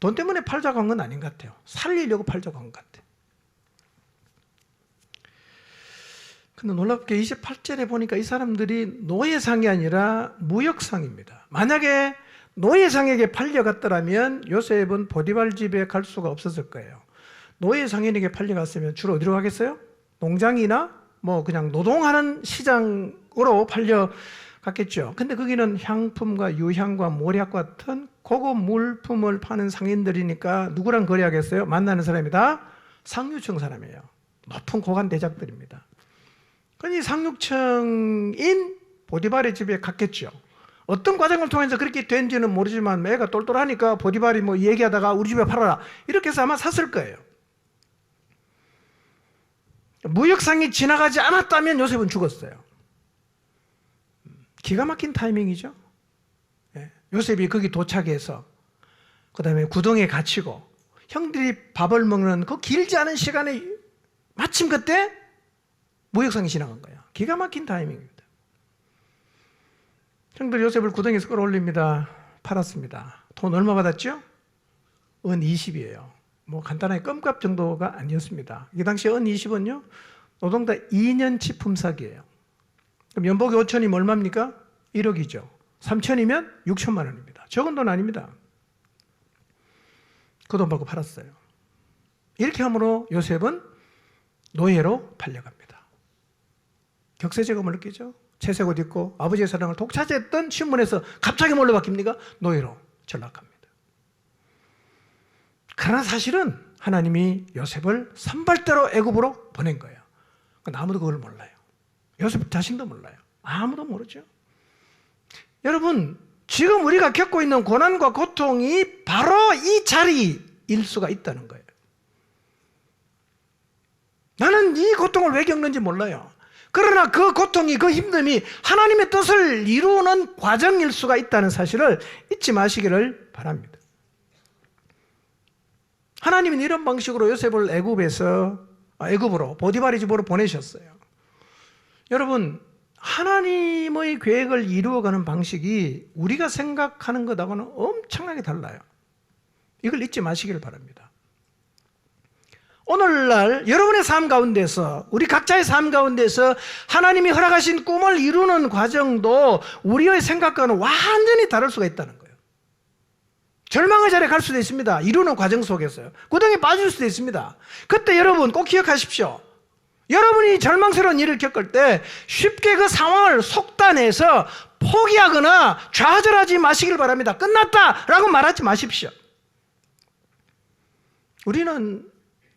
돈 때문에 팔자고 한 건 아닌 것 같아요. 살리려고 팔자고 한 것 같아요. 근데 놀랍게 28절에 보니까 이 사람들이 노예상이 아니라 무역상입니다. 만약에 노예상에게 팔려갔더라면 요셉은 포디발 집에 갈 수가 없었을 거예요. 노예상인에게 팔려갔으면 주로 어디로 가겠어요? 농장이나 그냥 노동하는 시장으로 팔려갔겠죠. 근데 거기는 향품과 유향과 모략 같은 고급 물품을 파는 상인들이니까 누구랑 거래하겠어요? 만나는 사람이 다 상류층 사람이에요. 높은 고관 대작들입니다. 그러니 상류층인 보디발의 집에 갔겠죠. 어떤 과정을 통해서 그렇게 된지는 모르지만 애가 똘똘하니까 보디발이 뭐 얘기하다가 우리 집에 팔아라 이렇게 해서 아마 샀을 거예요. 무역상이 지나가지 않았다면 요셉은 죽었어요. 기가 막힌 타이밍이죠. 요셉이 거기 도착해서 그 다음에 구덩이에 갇히고 형들이 밥을 먹는 그 길지 않은 시간에 마침 그때 무역상이 지나간 거예요. 기가 막힌 타이밍입니다. 형들 요셉을 구덩이에서 끌어올립니다. 팔았습니다. 돈 얼마 받았죠? 은 20이에요. 뭐 간단하게 껌값 정도가 아니었습니다. 이 당시에 은 20은요 노동자 2년치 품삯이에요. 그럼 연봉이 5천이면 얼마입니까? 1억이죠. 3천이면 6천만 원입니다. 적은 돈 아닙니다. 그 돈 받고 팔았어요. 이렇게 함으로 요셉은 노예로 팔려갑니다. 격세지감을 느끼죠. 채색 옷 입고 아버지의 사랑을 독차지했던 신분에서 갑자기 뭘로 바뀝니까? 노예로 전락합니다. 그러나 사실은 하나님이 요셉을 선발대로 애굽으로 보낸 거예요. 아무도 그걸 몰라요. 요셉 자신도 몰라요. 아무도 모르죠. 여러분, 지금 우리가 겪고 있는 고난과 고통이 바로 이 자리일 수가 있다는 거예요. 나는 이 고통을 왜 겪는지 몰라요. 그러나 그 고통이, 그 힘듦이 하나님의 뜻을 이루는 과정일 수가 있다는 사실을 잊지 마시기를 바랍니다. 하나님은 이런 방식으로 요셉을 애굽으로 보디발의 집으로 보내셨어요. 여러분, 하나님의 계획을 이루어가는 방식이 우리가 생각하는 것하고는 엄청나게 달라요. 이걸 잊지 마시기를 바랍니다. 오늘날 여러분의 삶 가운데서, 우리 각자의 삶 가운데서 하나님이 허락하신 꿈을 이루는 과정도 우리의 생각과는 완전히 다를 수가 있다는 거예요. 절망의 자리에 갈 수도 있습니다. 이루는 과정 속에서요. 구덩이에 빠질 수도 있습니다. 그때 여러분 꼭 기억하십시오. 여러분이 절망스러운 일을 겪을 때 쉽게 그 상황을 속단해서 포기하거나 좌절하지 마시길 바랍니다. 끝났다라고 말하지 마십시오. 우리는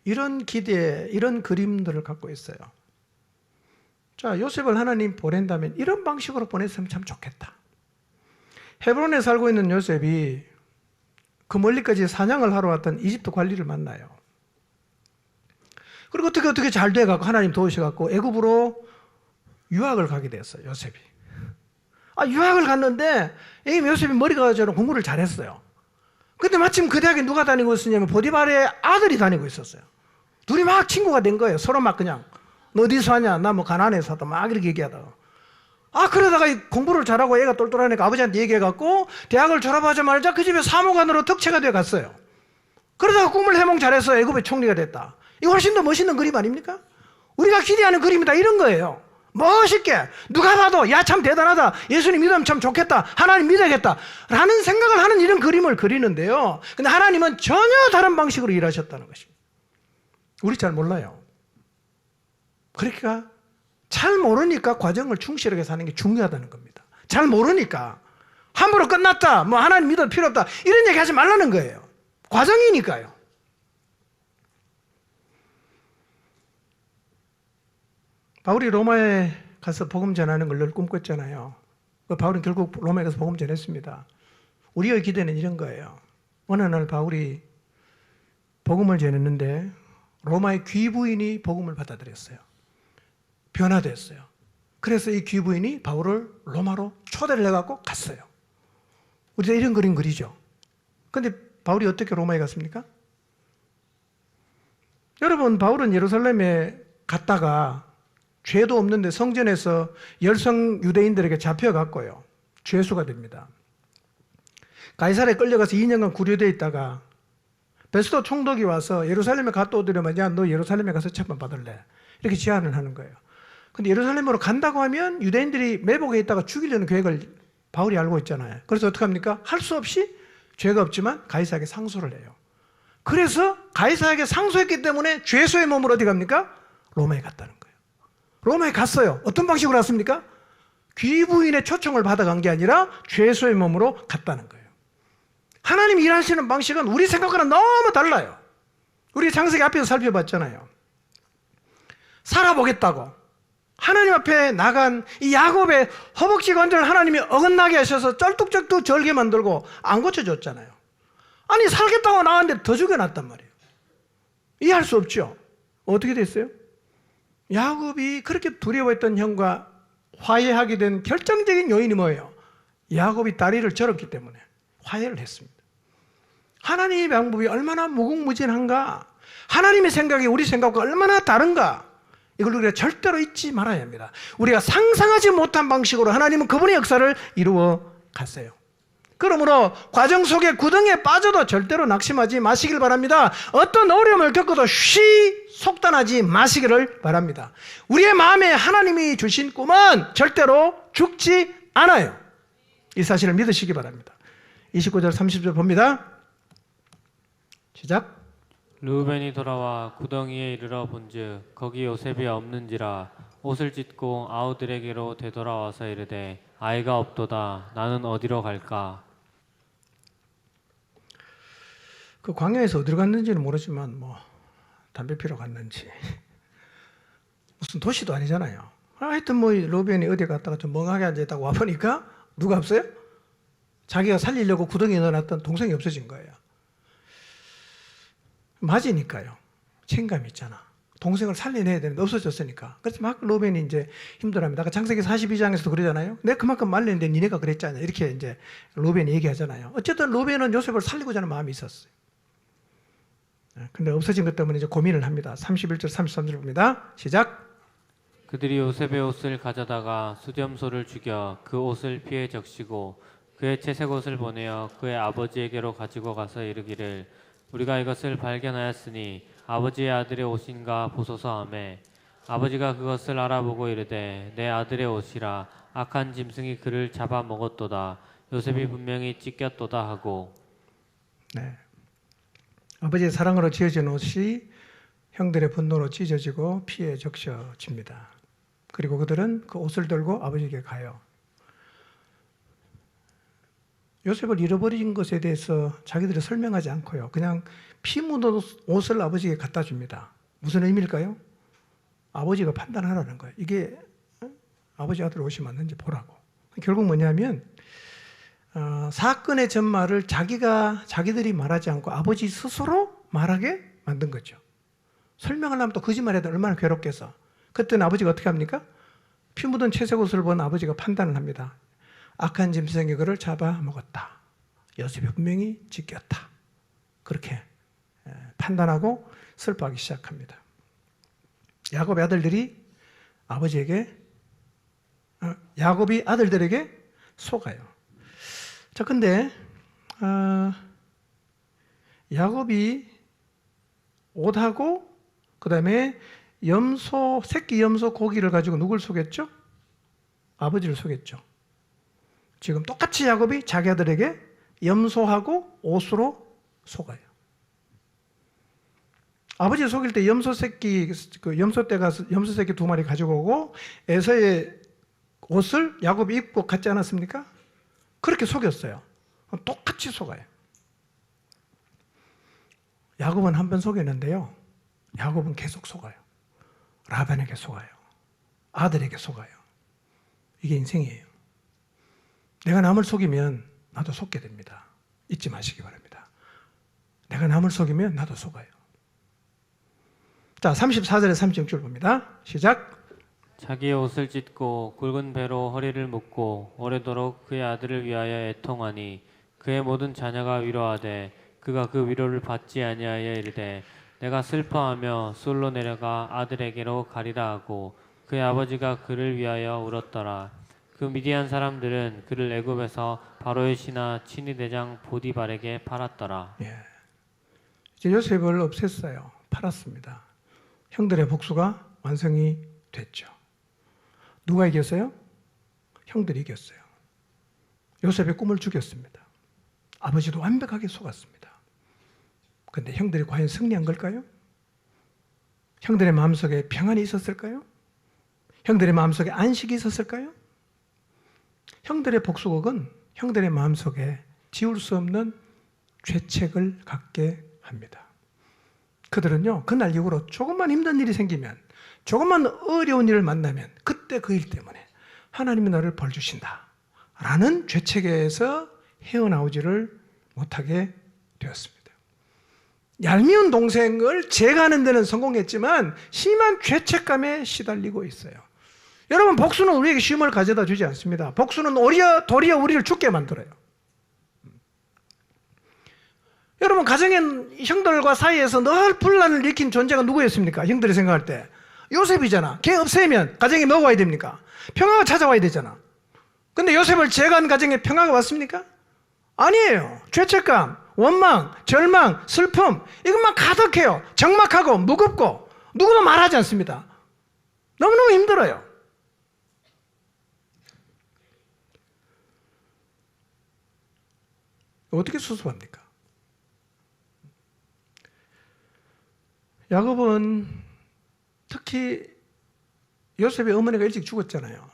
이런 기대, 이런 그림들을 갖고 있어요. 자, 요셉을 하나님 보낸다면 이런 방식으로 보냈으면 참 좋겠다. 헤브론에 살고 있는 요셉이 그 멀리까지 사냥을 하러 왔던 이집트 관리를 만나요. 그리고 어떻게 잘 돼갖고 하나님 도우셔갖고 애굽으로 유학을 가게 됐어요. 요셉이. 유학을 갔는데 이 요셉이 머리가 저는 공부를 잘했어요. 근데 마침 그 대학에 누가 다니고 있었냐면 보디발의 아들이 다니고 있었어요. 둘이 막 친구가 된 거예요. 서로 막 그냥 너 어디서 왔냐? 나 뭐 가나안에서 왔다. 막 이렇게 얘기하다가 그러다가 공부를 잘하고 애가 똘똘하니까 아버지한테 얘기해갖고 대학을 졸업하자마자 그 집에 사무관으로 특채가 돼 갔어요. 그러다가 꿈을 해몽 잘해서 애굽의 총리가 됐다. 이거 훨씬 더 멋있는 그림 아닙니까? 우리가 기대하는 그림이다 이런 거예요. 멋있게 누가 봐도 야 참 대단하다, 예수님 믿으면 참 좋겠다, 하나님 믿어야겠다 라는 생각을 하는 이런 그림을 그리는데요. 근데 하나님은 전혀 다른 방식으로 일하셨다는 것입니다. 우리 잘 몰라요. 그러니까 잘 모르니까 과정을 충실하게 사는 게 중요하다는 겁니다. 잘 모르니까 함부로 끝났다, 뭐 하나님 믿어도 필요 없다 이런 얘기 하지 말라는 거예요. 과정이니까요. 바울이 로마에 가서 복음 전하는 걸 늘 꿈꿨잖아요. 바울은 결국 로마에 가서 복음 전했습니다. 우리의 기대는 이런 거예요. 어느 날 바울이 복음을 전했는데 로마의 귀부인이 복음을 받아들였어요. 변화됐어요. 그래서 이 귀부인이 바울을 로마로 초대를 해갖고 갔어요. 우리가 이런 그림 그리죠. 그런데 바울이 어떻게 로마에 갔습니까? 여러분, 바울은 예루살렘에 갔다가 죄도 없는데 성전에서 열성 유대인들에게 잡혀갔고요. 죄수가 됩니다. 가이사랴에 끌려가서 2년간 구류되어 있다가 베스도 총독이 와서 예루살렘에 갔다 오더라면 야, 너 예루살렘에 가서 처분 받을래? 이렇게 제안을 하는 거예요. 근데 예루살렘으로 간다고 하면 유대인들이 매복에 있다가 죽이려는 계획을 바울이 알고 있잖아요. 그래서 어떻게 합니까? 할 수 없이 죄가 없지만 가이사에게 상소를 해요. 그래서 가이사에게 상소했기 때문에 죄수의 몸으로 어디 갑니까? 로마에 갔다는 거예요. 로마에 갔어요. 어떤 방식으로 갔습니까? 귀부인의 초청을 받아간 게 아니라 죄수의 몸으로 갔다는 거예요. 하나님이 일하시는 방식은 우리 생각과는 너무 달라요. 우리 창세기 앞에서 살펴봤잖아요. 살아보겠다고 하나님 앞에 나간 이 야곱의 허벅지 관절을 하나님이 어긋나게 하셔서 쩔뚝쩔뚝 절게 만들고 안 고쳐줬잖아요. 아니 살겠다고 나왔는데 더 죽여놨단 말이에요. 이해할 수 없죠. 어떻게 됐어요? 야곱이 그렇게 두려워했던 형과 화해하게 된 결정적인 요인이 뭐예요? 야곱이 다리를 절었기 때문에 화해를 했습니다. 하나님의 방법이 얼마나 무궁무진한가, 하나님의 생각이 우리 생각과 얼마나 다른가, 이걸 우리가 절대로 잊지 말아야 합니다. 우리가 상상하지 못한 방식으로 하나님은 그분의 역사를 이루어 갔어요. 그러므로 과정 속에 구덩이에 빠져도 절대로 낙심하지 마시길 바랍니다. 어떤 어려움을 겪어도 속단하지 마시기를 바랍니다. 우리의 마음에 하나님이 주신 꿈은 절대로 죽지 않아요. 이 사실을 믿으시기 바랍니다. 29절 30절 봅니다. 시작. 르우벤이 돌아와 구덩이에 이르러 본즉 거기 요셉이 없는지라 옷을 찢고 아우들에게로 되돌아와서 이르되 아이가 없도다. 나는 어디로 갈까? 그 광야에서 어디로 갔는지는 모르지만 담배 피러 갔는지 무슨 도시도 아니잖아요. 하여튼 르우벤이 어디 갔다가 좀 멍하게 앉아있다가 와보니까 누가 없어요? 자기가 살리려고 구덩이에 넣어놨던 동생이 없어진 거예요. 맞으니까요. 책임감이 있잖아. 동생을 살려내야 되는데 없어졌으니까. 그래서 막 르우벤이 이제 힘들어합니다. 아까 창세기 42장에서도 그러잖아요. 내가 그만큼 말렸는데 니네가 그랬잖아. 이렇게 이제 르우벤이 얘기하잖아요. 어쨌든 르우벤은 요셉을 살리고자 하는 마음이 있었어요. 근데 없어진 것 때문에 이제 고민을 합니다. 31절 33절 봅니다. 시작. 그들이 요셉의 옷을 가져다가 수렴소를 죽여 그 옷을 피에 적시고 그의 채색 옷을 보내어 그의 아버지에게로 가지고 가서 이르기를 우리가 이것을 발견하였으니 아버지의 아들의 옷인가 보소서 하매 아버지가 그것을 알아보고 이르되 내 아들의 옷이라 악한 짐승이 그를 잡아 먹었도다. 요셉이 분명히 찢겼도다 하고. 네. 아버지의 사랑으로 지어진 옷이 형들의 분노로 찢어지고 피에 적셔집니다. 그리고 그들은 그 옷을 들고 아버지에게 가요. 요셉을 잃어버린 것에 대해서 자기들이 설명하지 않고요. 그냥 피 묻은 옷을 아버지에게 갖다 줍니다. 무슨 의미일까요? 아버지가 판단하라는 거예요. 이게 아버지 아들 옷이 맞는지 보라고. 결국 뭐냐면 사건의 전말을 자기들이 말하지 않고 아버지 스스로 말하게 만든 거죠. 설명하려면 또 거짓말해도 얼마나 괴롭겠어. 그때는 아버지가 어떻게 합니까? 피 묻은 채색 옷을 본 아버지가 판단을 합니다. 악한 짐승이 그를 잡아먹었다. 요셉이 분명히 찢겼다. 그렇게 판단하고 슬퍼하기 시작합니다. 야곱의 아들들이 야곱이 아들들에게 속아요. 자, 근데 야곱이 옷하고 그 다음에 새끼 염소 고기를 가지고 누굴 속였죠? 아버지를 속였죠. 지금 똑같이 야곱이 자기 아들에게 염소하고 옷으로 속아요. 아버지 속일 때 염소 새끼 두 마리 가지고 오고 에서의 옷을 야곱이 입고 갔지 않았습니까? 그렇게 속였어요. 똑같이 속아요. 야곱은 한 번 속였는데요. 야곱은 계속 속아요. 라반에게 속아요. 아들에게 속아요. 이게 인생이에요. 내가 남을 속이면 나도 속게 됩니다. 잊지 마시기 바랍니다. 내가 남을 속이면 나도 속아요. 자, 34절에 36절 봅니다. 시작. 자기의 옷을 찢고 굵은 배로 허리를 묶고 오래도록 그의 아들을 위하여 애통하니 그의 모든 자녀가 위로하되 그가 그 위로를 받지 아니하여 이르되 내가 슬퍼하며 술로 내려가 아들에게로 가리라 하고 그의 아버지가 그를 위하여 울었더라. 그 미디안 사람들은 그를 애굽에서 바로의 신하 친위 대장 보디발에게 팔았더라. 예. 이제 요셉을 없앴어요. 팔았습니다. 형들의 복수가 완성이 됐죠. 누가 이겼어요? 형들이 이겼어요. 요셉의 꿈을 죽였습니다. 아버지도 완벽하게 속았습니다. 그런데 형들이 과연 승리한 걸까요? 형들의 마음속에 평안이 있었을까요? 형들의 마음속에 안식이 있었을까요? 형들의 복수극은 형들의 마음속에 지울 수 없는 죄책을 갖게 합니다. 그들은요, 그날 이후로 조금만 힘든 일이 생기면, 조금만 어려운 일을 만나면 그때 그 일 때문에 하나님이 너를 벌 주신다 라는 죄책에서 헤어나오지를 못하게 되었습니다. 얄미운 동생을 제거하는 데는 성공했지만 심한 죄책감에 시달리고 있어요. 여러분, 복수는 우리에게 쉼을 가져다 주지 않습니다. 복수는 도리어 우리를 죽게 만들어요. 여러분, 가정의 형들과 사이에서 늘 분란을 일으킨 존재가 누구였습니까? 형들이 생각할 때 요셉이잖아. 걔 없애면 가정에 뭐가 와야 됩니까? 평화가 찾아와야 되잖아. 근데 요셉을 제거한 가정에 평화가 왔습니까? 아니에요. 죄책감, 원망, 절망, 슬픔, 이것만 가득해요. 적막하고 무겁고 누구도 말하지 않습니다. 너무너무 힘들어요. 어떻게 수습합니까? 야곱은 특히 요셉의 어머니가 일찍 죽었잖아요.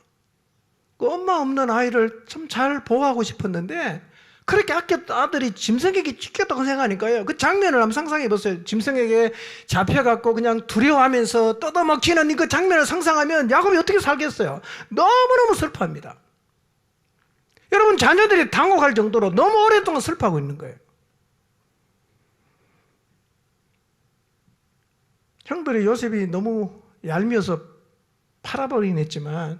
그 엄마 없는 아이를 참 잘 보호하고 싶었는데 그렇게 아꼈던 아들이 짐승에게 찢겼다고 생각하니까요. 그 장면을 한번 상상해 보세요. 짐승에게 잡혀갖고 그냥 두려워하면서 뜯어먹히는 그 장면을 상상하면 야곱이 어떻게 살겠어요? 너무너무 슬퍼합니다. 여러분, 자녀들이 당혹할 정도로 너무 오랫동안 슬퍼하고 있는 거예요. 형들이 요셉이 너무 얄미워서 팔아버리긴 했지만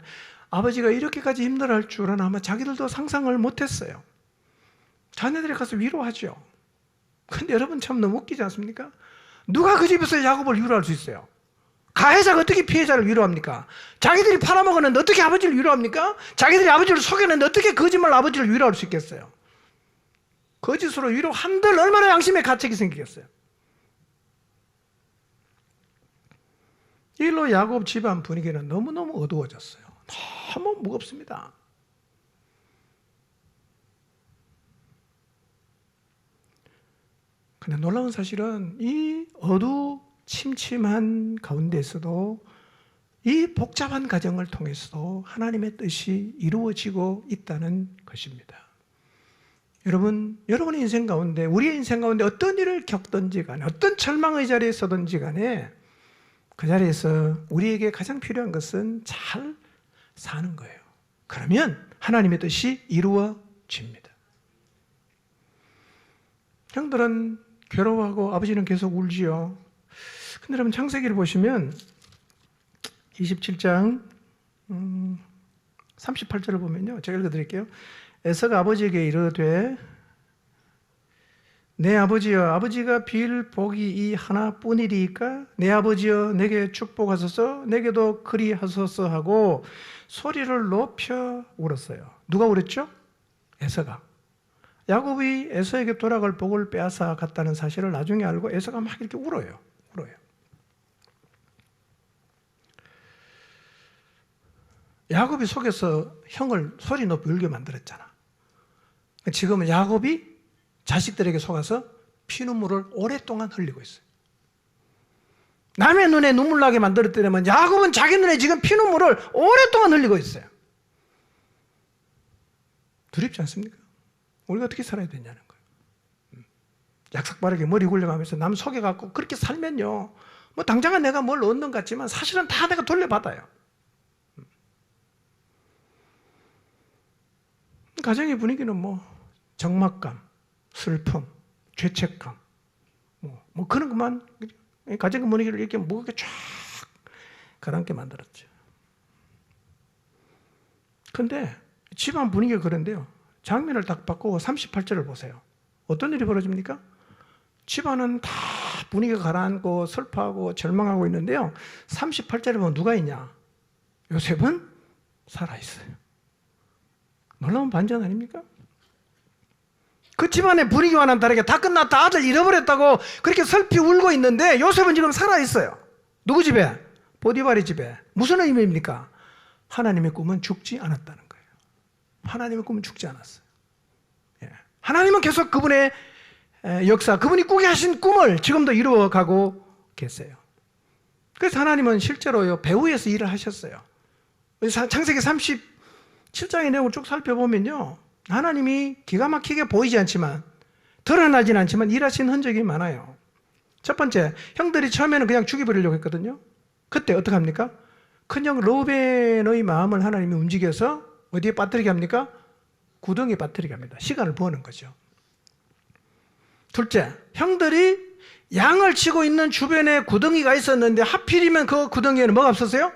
아버지가 이렇게까지 힘들어할 줄은 아마 자기들도 상상을 못했어요. 자녀들이 가서 위로하죠. 근데 여러분, 참 너무 웃기지 않습니까? 누가 그 집에서 야곱을 위로할 수 있어요? 가해자가 어떻게 피해자를 위로합니까? 자기들이 팔아먹었는데 어떻게 아버지를 위로합니까? 자기들이 아버지를 속였는데 어떻게 거짓말 아버지를 위로할 수 있겠어요? 거짓으로 위로한들 얼마나 양심의 가책이 생기겠어요? 이 일로 야곱 집안 분위기는 너무너무 어두워졌어요. 너무 무겁습니다. 근데 놀라운 사실은 이 침침한 가운데서도 이 복잡한 과정을 통해서도 하나님의 뜻이 이루어지고 있다는 것입니다. 여러분의 인생 가운데, 우리의 인생 가운데 어떤 일을 겪든지 간에, 어떤 절망의 자리에 서든지 간에 그 자리에서 우리에게 가장 필요한 것은 잘 사는 거예요. 그러면 하나님의 뜻이 이루어집니다. 형들은 괴로워하고 아버지는 계속 울지요. 근데 여러분, 창세기를 보시면 27장 38절을 보면요, 제가 읽어드릴게요. 에서가 아버지에게 이르되 내 아버지여, 아버지가 빌 복이 이 하나뿐이리이까? 내 아버지여, 내게 축복하소서, 내게도 그리하소서 하고 소리를 높여 울었어요. 누가 울었죠? 에서가. 야곱이 에서에게 돌아갈 복을 빼앗아 갔다는 사실을 나중에 알고 에서가 막 이렇게 울어요. 야곱이 속여서 형을 소리 높이 울게 만들었잖아. 지금은 야곱이 자식들에게 속아서 피눈물을 오랫동안 흘리고 있어요. 남의 눈에 눈물 나게 만들었더라면 야곱은 자기 눈에 지금 피눈물을 오랫동안 흘리고 있어요. 두렵지 않습니까? 우리가 어떻게 살아야 되냐는 거예요. 약삭빠르게 머리 굴려가면서 남 속여갖고 그렇게 살면요, 뭐 당장은 내가 뭘 얻는 것 같지만 사실은 다 내가 돌려받아요. 가정의 분위기는 뭐 적막감, 슬픔, 죄책감, 뭐 그런 것만 가정의 분위기를 이렇게 무겁게 쫙 가라앉게 만들었죠. 근데 집안 분위기가 그런데요, 장면을 딱 바꾸고 38절을 보세요. 어떤 일이 벌어집니까? 집안은 다 분위기가 가라앉고 슬퍼하고 절망하고 있는데요, 38절에 보면 누가 있냐? 요셉은 살아있어요. 놀라운 반전 아닙니까? 그 집안의 분위기와는 다르게 다 끝났다, 아들 잃어버렸다고 그렇게 슬피 울고 있는데 요셉은 지금 살아있어요. 누구 집에? 보디발의 집에. 무슨 의미입니까? 하나님의 꿈은 죽지 않았다는 거예요. 하나님의 꿈은 죽지 않았어요. 하나님은 계속 그분의 역사, 그분이 꾸게 하신 꿈을 지금도 이루어가고 계세요. 그래서 하나님은 실제로요, 배후에서 일을 하셨어요. 창세기 37장의 내용을 쭉 살펴보면요, 하나님이 기가 막히게 보이지 않지만, 드러나진 않지만 일하신 흔적이 많아요. 첫 번째, 형들이 처음에는 그냥 죽여버리려고 했거든요. 그때 어떻게 합니까? 큰형 르우벤의 마음을 하나님이 움직여서 어디에 빠뜨리게 합니까? 구덩이에 빠뜨리게 합니다. 시간을 버는 거죠. 둘째, 형들이 양을 치고 있는 주변에 구덩이가 있었는데 하필이면 그 구덩이에는 뭐가 없었어요?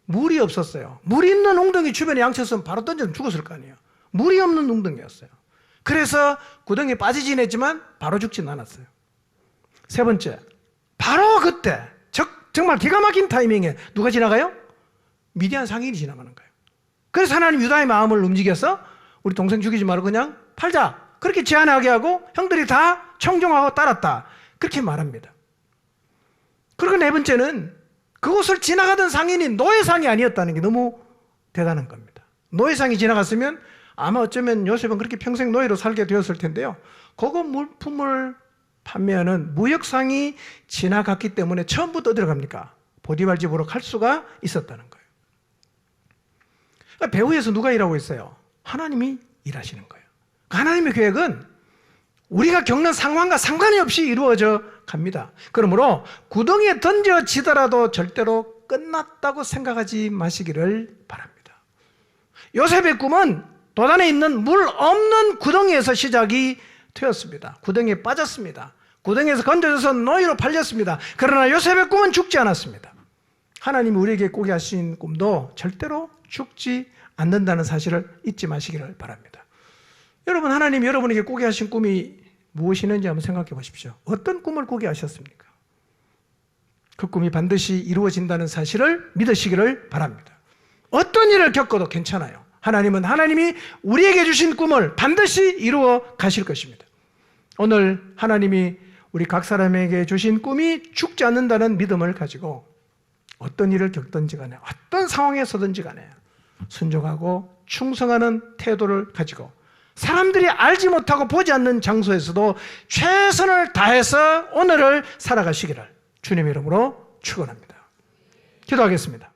물이 없었어요. 물 있는 웅덩이 주변에 양 쳤으면 바로 던져서 죽었을 거 아니에요. 물이 없는 웅덩이였어요. 그래서 구덩이에 빠지긴 했지만 바로 죽진 않았어요. 세 번째, 바로 그때 정말 기가 막힌 타이밍에 누가 지나가요? 미디안 상인이 지나가는 거예요. 그래서 하나님 유다의 마음을 움직여서 우리 동생 죽이지 말고 그냥 팔자. 그렇게 제안하게 하고 형들이 다 청종하고 따랐다. 그렇게 말합니다. 그리고 네 번째는 그곳을 지나가던 상인이 노예상이 아니었다는 게 너무 대단한 겁니다. 노예상이 지나갔으면 아마 어쩌면 요셉은 그렇게 평생 노예로 살게 되었을 텐데요. 그거 물품을 판매하는 무역상이 지나갔기 때문에 처음부터 어디로 갑니까? 보디발 집으로 갈 수가 있었다는 거예요. 그러니까 배후에서 누가 일하고 있어요? 하나님이 일하시는 거예요. 하나님의 계획은 우리가 겪는 상황과 상관이 없이 이루어져 갑니다. 그러므로 구덩이에 던져지더라도 절대로 끝났다고 생각하지 마시기를 바랍니다. 요셉의 꿈은 도단에 있는 물 없는 구덩이에서 시작이 되었습니다. 구덩이에 빠졌습니다. 구덩이에서 건져져서 노예로 팔렸습니다. 그러나 요셉의 꿈은 죽지 않았습니다. 하나님이 우리에게 꾸게 하신 꿈도 절대로 죽지 않는다는 사실을 잊지 마시기를 바랍니다. 여러분, 하나님이 여러분에게 꾸게 하신 꿈이 무엇이는지 한번 생각해 보십시오. 어떤 꿈을 꾸게 하셨습니까? 그 꿈이 반드시 이루어진다는 사실을 믿으시기를 바랍니다. 어떤 일을 겪어도 괜찮아요. 하나님은 하나님이 우리에게 주신 꿈을 반드시 이루어 가실 것입니다. 오늘 하나님이 우리 각 사람에게 주신 꿈이 죽지 않는다는 믿음을 가지고 어떤 일을 겪든지 간에 어떤 상황에 서든지 간에 순종하고 충성하는 태도를 가지고 사람들이 알지 못하고 보지 않는 장소에서도 최선을 다해서 오늘을 살아가시기를 주님의 이름으로 축원합니다. 기도하겠습니다.